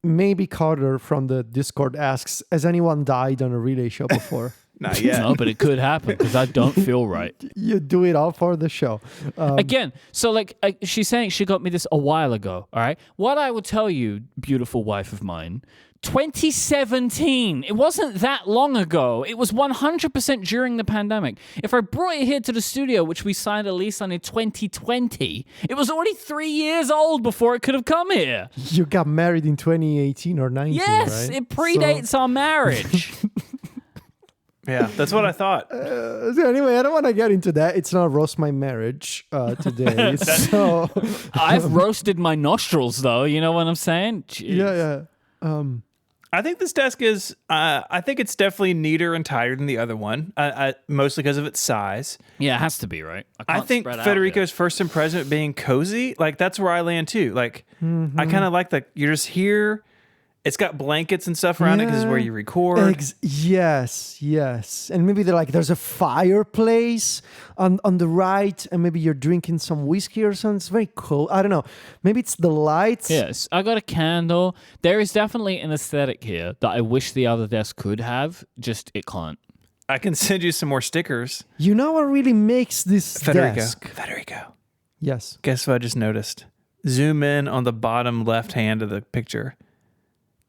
Maybe Carter from the Discord asks, has anyone died on a relay show before? Not yet. No, but it could happen because I don't feel right. You do it all for the show. Again, so like she's saying she got me this a while ago, all right? What I would tell you, beautiful wife of mine, 2017. It wasn't that long ago. It was 100% during the pandemic. If I brought it here to the studio, which we signed a lease on in 2020, it was already 3 years old before it could have come here. You got married in 2018 or 19, Yes, right? it predates our marriage. Yeah, that's what I thought. So anyway, I don't want to get into that. It's not roast my marriage today. So I've roasted my nostrils, though. You know what I'm saying? Jeez. yeah. I think this desk is, I think it's definitely neater and tighter than the other one, mostly because of its size. Yeah, it has to be, right? I think Federico's first impression of being cozy, like that's where I land too. Like, I kind of like you're just here. It's got blankets and stuff around it because it's where you record. Yes. And maybe there's a fireplace on the right, and maybe you're drinking some whiskey or something. It's very cool. I don't know. Maybe it's the lights. Yes, I got a candle. There is definitely an aesthetic here that I wish the other desk could have, just it can't. I can send you some more stickers. You know what really makes this desk? Federico. Yes. Guess what I just noticed? Zoom in on the bottom left hand of the picture.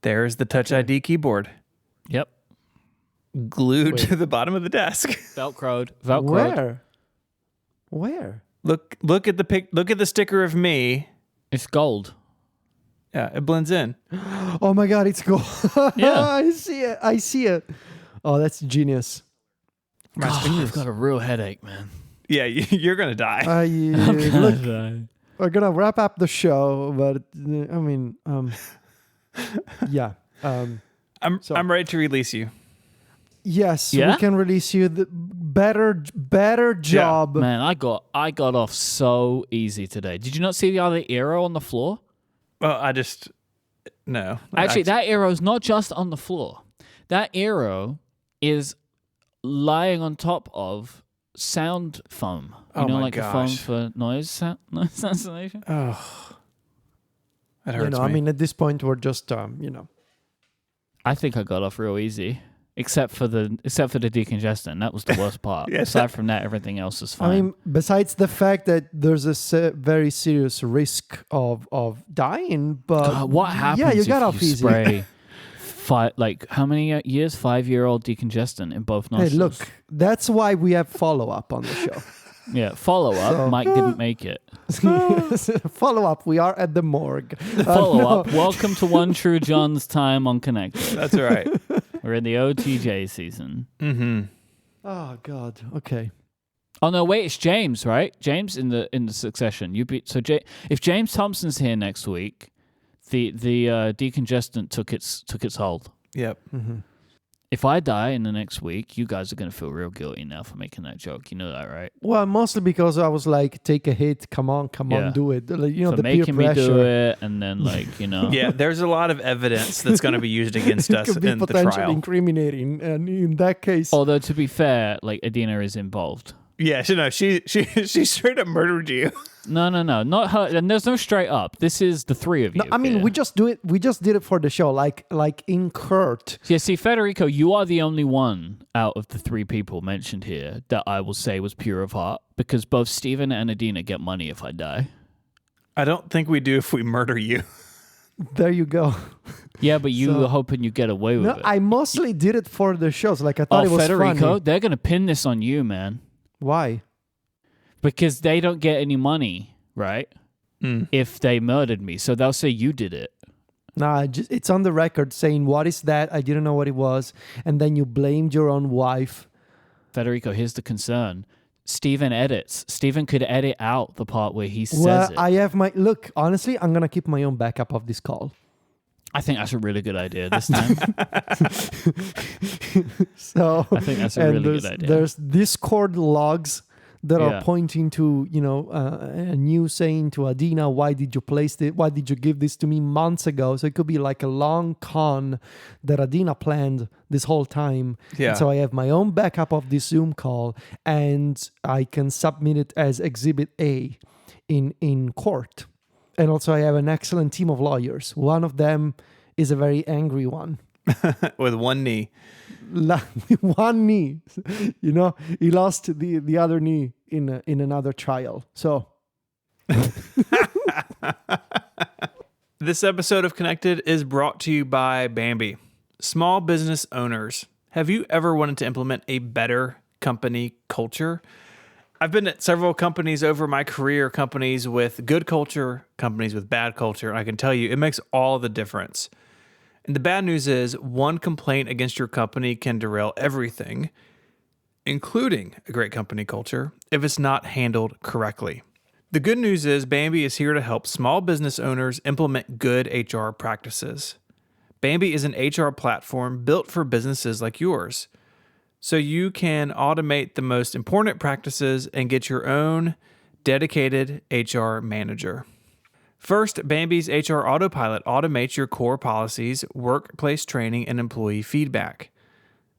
There's the Touch ID keyboard. Yep. Glued to the bottom of the desk. Velcroed. Where? Look at the sticker of me. It's gold. Yeah, it blends in. Oh my God, it's gold. Yeah. I see it. Oh, that's genius. God, I've got a real headache, man. Yeah, you're gonna die. Look, we're gonna wrap up the show, but yeah. I'm ready to release you. Yes, Yeah? we can release you. The better job. Man, I got off so easy today. Did you not see the other arrow on the floor? Well, no. Actually, that arrow is not just on the floor. That arrow is lying on top of sound foam. You know, like the foam for noise cancellation. Oh, that hurts I me. mean, at this point, we're just I think I got off real easy, except for the decongestant. That was the worst part. Yes. Aside from that, everything else is fine. I mean, besides the fact that there's a very serious risk of dying, but God, what happens? Yeah, you got if off you easy. spray how many years? 5-year-old decongestant in both nostrils. Hey, look, that's why we have follow up on the show. Yeah, follow up. So- Mike didn't make it. Follow up. We are at the morgue. Follow up. Welcome to One True John's time on Connected. That's all right. We're in the OTJ season. Mm-hmm. Oh God. Okay. Oh no, wait, it's James, right? James in the succession. If James Thompson's here next week, the decongestant took its hold. Yep. Mm-hmm. If I die in the next week, you guys are gonna feel real guilty now for making that joke. You know that, right? Well, mostly because I was like, take a hit. Come on, Yeah. do it. Like, For the making peer me pressure. do it, and then Yeah, there's a lot of evidence that's going to be used against It us could be in the potentially trial. incriminating, and in that case, Although to be fair, like Adina is involved. Yeah, she straight up murdered you. No, not her. And there's no straight up. This is the three of you. no, I mean, here. we just do it. We just did it for the show, like in Kurt. Yeah, see, Federico, you are the only one out of the three people mentioned here that I will say was pure of heart, because both Steven and Adina get money if I die. I don't think we do if we murder you. There you go. Yeah, but you So- were hoping you get away with No, it. I mostly did it for the shows. Like I thought it was Federico, funny. they're going to pin this on you, man, Why? because they don't get any money, right? If they murdered me. So they'll say you did it. Nah, it's on the record saying, "What is that? I didn't know what it was," and then you blamed your own wife. Federico, here's the concern. Steven edits. Steven could edit out the part where he says Well, it. I have my look. Honestly, I'm gonna keep my own backup of this call. I think that's a really good idea this time. So I think that's a and really good idea. There's Discord logs that Yeah. are pointing to, a news saying to Adina, why did you give this to me months ago? So it could be like a long con that Adina planned this whole time. Yeah. And so I have my own backup of this Zoom call, and I can submit it as Exhibit A in court. And also I have an excellent team of lawyers. One of them is a very angry one. With one knee. One knee, he lost the other knee in another trial. So This episode of Connected is brought to you by Bambi. Small business owners, have you ever wanted to implement a better company culture? I've been at several companies over my career, companies with good culture, companies with bad culture, and I can tell you it makes all the difference. And the bad news is one complaint against your company can derail everything, including a great company culture, if it's not handled correctly. The good news is Bambi is here to help small business owners implement good HR practices. Bambi is an HR platform built for businesses like yours, so you can automate the most important practices and get your own dedicated HR manager. First, Bambi's HR Autopilot automates your core policies, workplace training, and employee feedback.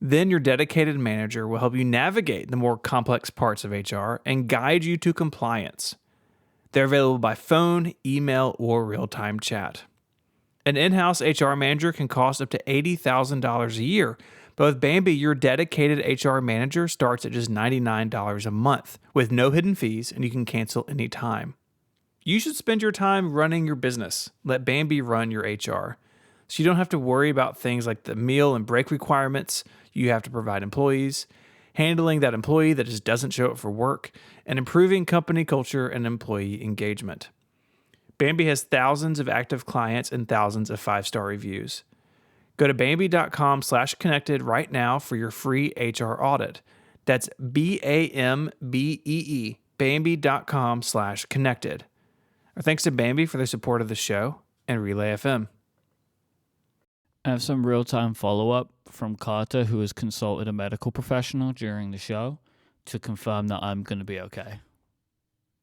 Then your dedicated manager will help you navigate the more complex parts of HR and guide you to compliance. They're available by phone, email, or real-time chat. An in-house HR manager can cost up to $80,000 a year, but with Bambi, your dedicated HR manager starts at just $99 a month with no hidden fees, and you can cancel anytime. You should spend your time running your business. Let Bambi run your HR. So you don't have to worry about things like the meal and break requirements you have to provide employees, handling that employee that just doesn't show up for work, and improving company culture and employee engagement. Bambi has thousands of active clients and thousands of 5-star reviews. Go to Bambi.com/connected right now for your free HR audit. That's BAMBEE, Bambi.com/connected. Our thanks to Bambi for their support of the show and Relay FM. I have some real-time follow-up from Carter, who has consulted a medical professional during the show to confirm that I'm going to be okay.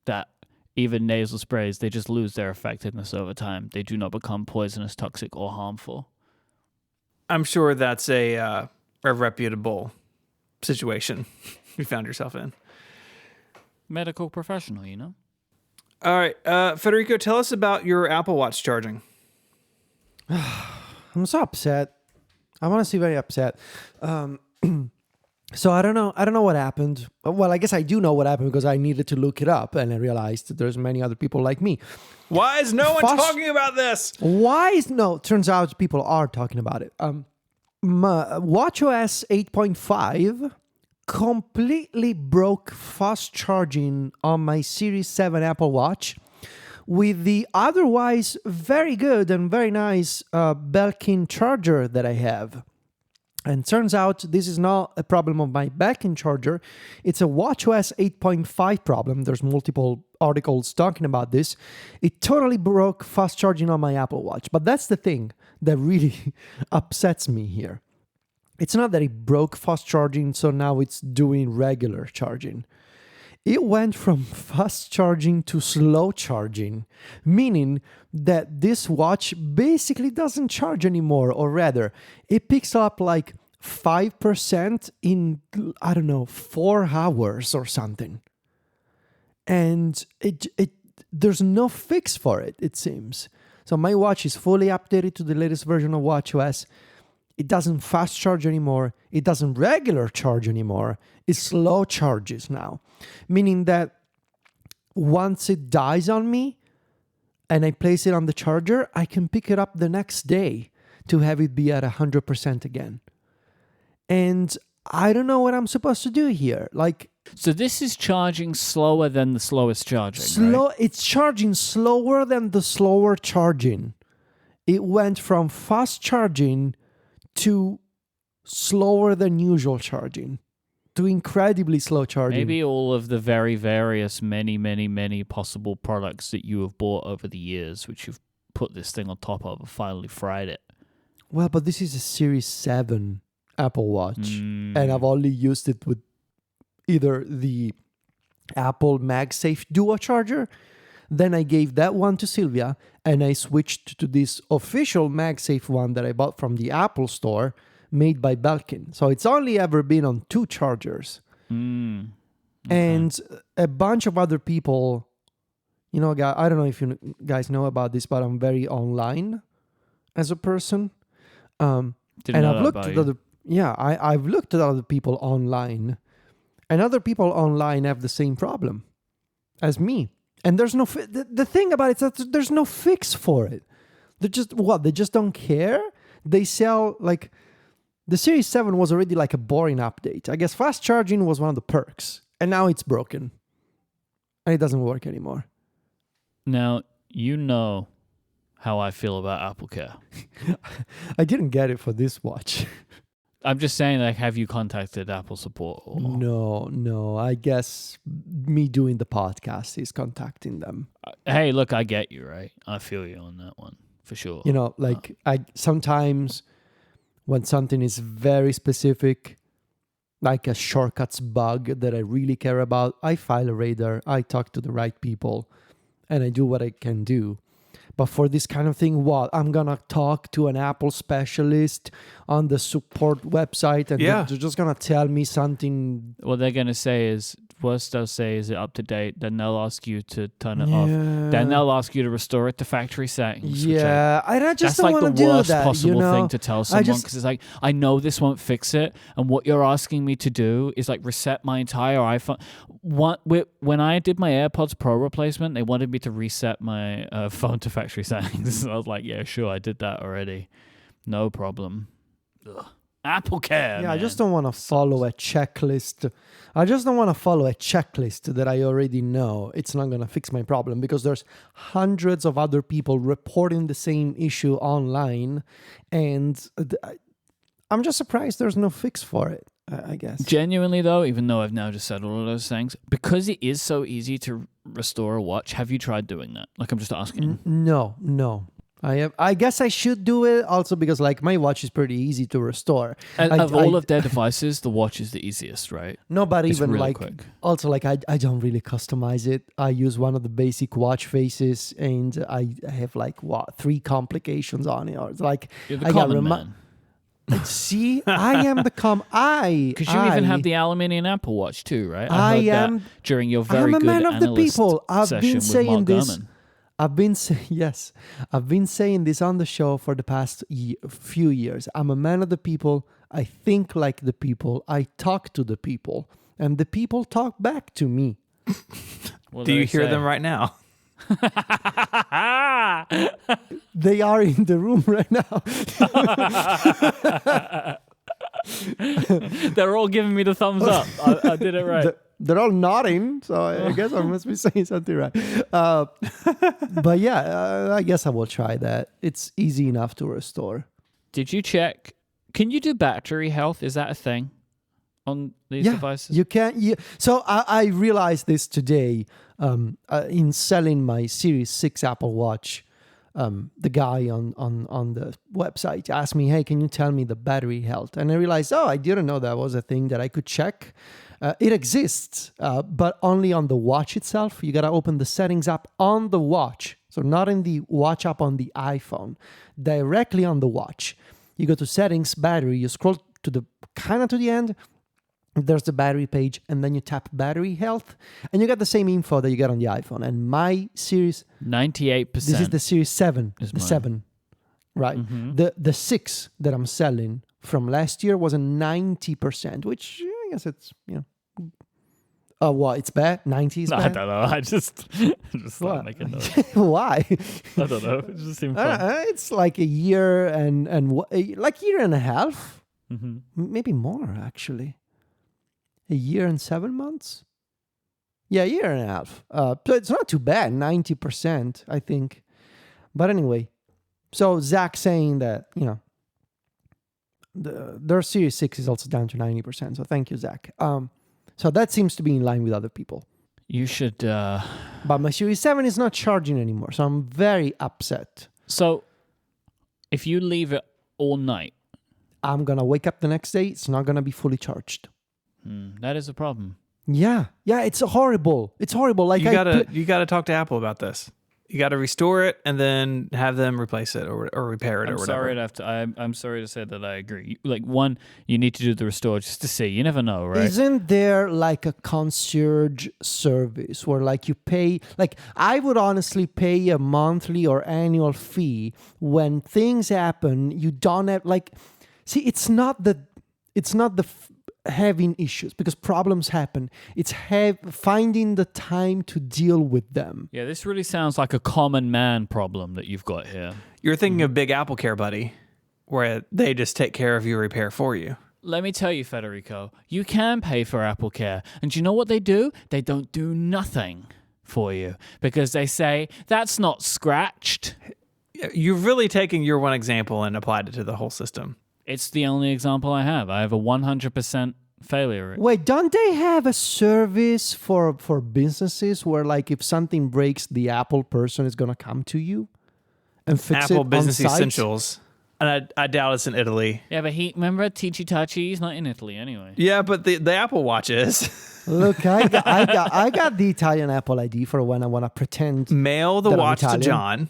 That even nasal sprays, they just lose their effectiveness over time. They do not become poisonous, toxic, or harmful. I'm sure that's a reputable situation you found yourself in. Medical professional, you know? All right. Federico, tell us about your Apple Watch charging. I'm so upset. I'm honestly very upset. So I don't know what happened. Well, I guess I do know what happened because I needed to look it up, and I realized that there's many other people like me. Why is no one talking about this? Turns out people are talking about it. WatchOS 8.5 completely broke fast charging on my Series 7 Apple Watch with the otherwise very good and very nice Belkin charger that I have. And turns out this is not a problem of my Belkin charger. It's a WatchOS 8.5 problem. There's multiple articles talking about this. It totally broke fast charging on my Apple Watch. But that's the thing that really upsets me here. It's not that it broke fast charging, so now it's doing regular charging. It went from fast charging to slow charging, meaning that this watch basically doesn't charge anymore, or rather, it picks up like 5% in, 4 hours or something. And there's no fix for it, it seems. So my watch is fully updated to the latest version of WatchOS. It doesn't fast charge anymore. It doesn't regular charge anymore. It slow charges now. Meaning that once it dies on me and I place it on the charger, I can pick it up the next day to have it be at 100% again. And I don't know what I'm supposed to do here. So this is charging slower than the slowest charging, right? It's charging slower than the slower charging. It went from fast charging to slower than usual charging, to incredibly slow charging. Maybe all of the very various, many possible products that you have bought over the years, which you've put this thing on top of, have finally fried it. Well, but this is a Series 7 Apple Watch, and I've only used it with either the Apple MagSafe Duo charger. Then I gave that one to Sylvia, and I switched to this official MagSafe one that I bought from the Apple Store, made by Belkin. So it's only ever been on 2 chargers. Okay. And a bunch of other people, I don't know if you guys know about this, but I'm very online as a person. And I've looked at I've looked at other people online, and other people online have the same problem as me. And there's no the thing about it is that there's no fix for it. They just don't care. They sell the Series 7 was already like a boring update. I guess fast charging was one of the perks, and now it's broken, and it doesn't work anymore. Now you know how I feel about AppleCare. I didn't get it for this watch. I'm just saying, have you contacted Apple support? Or? No. I guess me doing the podcast is contacting them. Hey, look, I get you, right? I feel you on that one, for sure. I sometimes when something is very specific, like a shortcuts bug that I really care about, I file a radar, I talk to the right people, and I do what I can do. But for this kind of thing, I'm going to talk to an Apple specialist on the support website, and they're just going to tell me something. What they're going to say is, worst they'll say is it up to date. Then they'll ask you to turn it off. Then they'll ask you to restore it to factory settings. I just don't want to do that. That's the worst possible thing to tell someone, because it's I know this won't fix it, and what you're asking me to do is reset my entire iPhone. When I did my AirPods Pro replacement, they wanted me to reset my phone to factory settings. I was like, yeah, sure, I did that already. No problem. Ugh. AppleCare. Yeah, man. I just don't want to follow a checklist. I just don't want to follow a checklist that I already know it's not going to fix my problem, because there's hundreds of other people reporting the same issue online, and I'm just surprised there's no fix for it, I guess. Genuinely, though, even though I've now just said all of those things, because it is so easy to restore a watch, have you tried doing that? Like, I'm just asking. No. I guess I should do it also because like my watch is pretty easy to restore. Of all of their devices, the watch is the easiest, right? No, but It's even really like quick. also like I don't really customize it. I use one of the basic watch faces, and I have like 3 complications on it. Or it's like You're the I common man. See, I am the Because you even have the aluminium Apple Watch too, right? I heard that during your very I'm a good man of the analyst people. I've session been with saying Mark this. Gurman. I've been saying this on the show for the past few years. I'm a man of the people. I think like the people. I talk to the people, and the people talk back to me. Do you hear them right now? They are in the room right now. They're all giving me the thumbs up. I did it right. They're all nodding, so I guess I must be saying something right. But yeah, I guess I will try that. It's easy enough to restore. Did you check? Can you do battery health? Is that a thing on these devices? You can. So I realized this today in selling my Series 6 Apple Watch. The guy on the website asked me, hey, can you tell me the battery health? And I realized, I didn't know that was a thing that I could check. It exists, but only on the watch itself. You got to open the settings app on the watch. So not in the watch app on the iPhone, directly on the watch. You go to settings, battery, you scroll to the end. There's the battery page, and then you tap battery health, and you get the same info that you get on the iPhone. And my Series 98%. This is the Series 7, the mine. 7, right? Mm-hmm. The 6 that I'm selling from last year was a 90%, which I guess it's it's bad. 90 is bad. I don't know. I just started making notes. Why? I don't know. It just seemed fun. It's like a year like year and a half, Mm-hmm. maybe more actually. A year and 7 months. Yeah, a year and a half. So it's not too bad. 90%, I think. But anyway, so Zach saying that their Series 6 is also down to 90%. So thank you, Zach. So that seems to be in line with other people. You should. But my Series 7 is not charging anymore, so I'm very upset. So, if you leave it all night, I'm gonna wake up the next day. It's not gonna be fully charged. That is a problem. Yeah, it's horrible. It's horrible. Like you gotta talk to Apple about this. You got to restore it and then have them replace it or repair it or whatever. I'm sorry to say that I agree. Like, one, you need to do the restore just to see. You never know, right? Isn't there like a concierge service where like you pay, like I would honestly pay a monthly or annual fee when things happen, you don't have it's not the having issues, because problems happen. It's finding the time to deal with them. Yeah, this really sounds like a common man problem that you've got here. You're thinking of Big Apple Care, buddy, where they just take care of your repair for you. Let me tell you, Federico, you can pay for Apple Care. And do you know what they do? They don't do nothing for you because they say, that's not scratched. You've really taken your one example and applied it to the whole system. It's the only example I have. I have a 100% failure rate. Wait, don't they have a service for businesses where like if something breaks, the Apple person is going to come to you and fix Apple it Business on site? Essentials. And I doubt it's in Italy. Yeah, but remember Tichi Tachi? He's not in Italy anyway. Yeah, but the Apple Watch is. Look, I got the Italian Apple ID for when I want to pretend. Mail the that I'm watch to Italian. John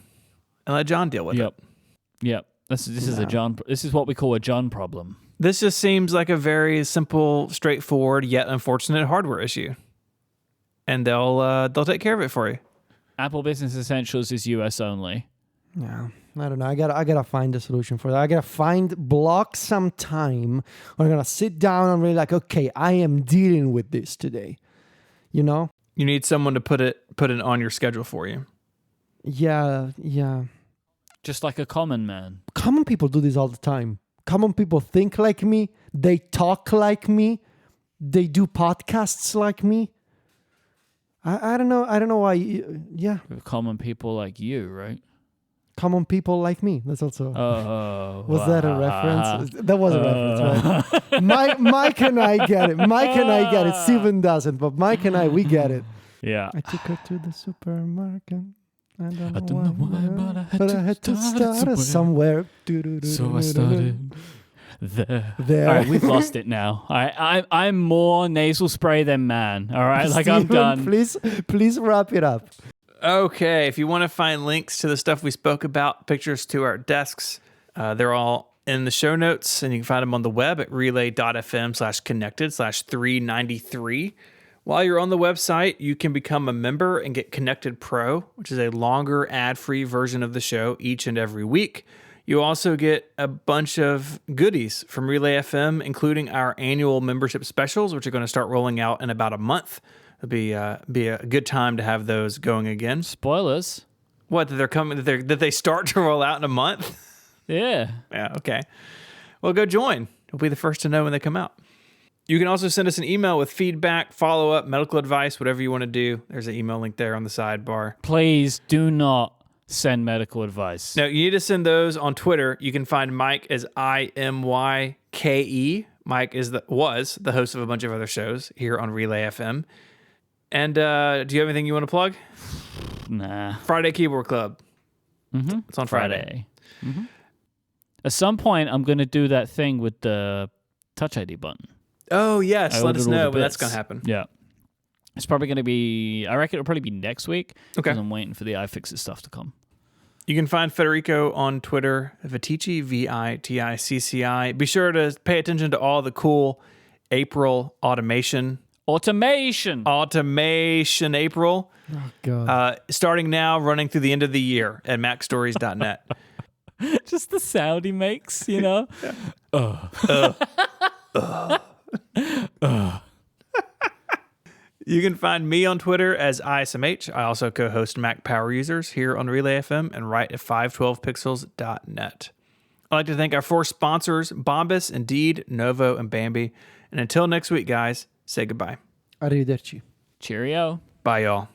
and let John deal with it. Yep. This is a John. This is what we call a John problem. This just seems like a very simple, straightforward, yet unfortunate hardware issue, and they'll take care of it for you. Apple Business Essentials is US only. Yeah, I don't know. I gotta find a solution for that. I gotta block some time. I'm gonna sit down and really like, okay, I am dealing with this today. You know? You need someone to put it on your schedule for you. Yeah. Just like a common man. Common people do this all the time. Common people think like me. They talk like me. They do podcasts like me. I don't know. I don't know why. Yeah. Common people like you, right? Common people like me. That's also. Oh, Was that a reference? That was a reference, right? Myke and I get it. Myke and I get it. Steven doesn't, but Myke and I, we get it. Yeah. I took her to the supermarket. I don't don't know know why, why, but I had to start somewhere. So I started there. There. All right, we've lost it now. I'm more nasal spray than man. All right, like I'm Steven, done. Please wrap it up. Okay, if you want to find links to the stuff we spoke about, pictures to our desks, they're all in the show notes, and you can find them on the web at relay.fm/connected/393. While you're on the website, you can become a member and get Connected Pro, which is a longer ad-free version of the show each and every week. You also get a bunch of goodies from Relay FM, including our annual membership specials, which are going to start rolling out in about a month. It'll be a good time to have those going again. Spoilers. What, that they're coming? That they start to roll out in a month? Yeah. Yeah. Okay. Well, go join. You'll be the first to know when they come out. You can also send us an email with feedback, follow-up, medical advice, whatever you want to do. There's an email link there on the sidebar. Please do not send medical advice. No, you need to send those on Twitter. You can find Myke as IMYKE. Myke was the host of a bunch of other shows here on Relay FM. And do you have anything you want to plug? Nah. Friday Keyboard Club. Mm-hmm. It's on Friday. Mm-hmm. At some point, I'm going to do that thing with the Touch ID button. Oh, yes. Let us know when that's bits. going to happen. Yeah. It's probably going to be, I reckon it'll probably be next week. Okay. Because I'm waiting for the iFixit stuff to come. You can find Federico on Twitter, Viticci, Viticci. Be sure to pay attention to all the cool April automation April. Oh, God. Starting now, running through the end of the year at macstories.net. Just the sound he makes, you know? You can find me on Twitter as ISMH. I also co-host Mac Power Users here on Relay FM and write at 512pixels.net. I'd like to thank our 4 sponsors, Bombas, Indeed, Novo, and Bambi. And until next week, guys, say goodbye. Arrivederci. Cheerio. Bye, y'all.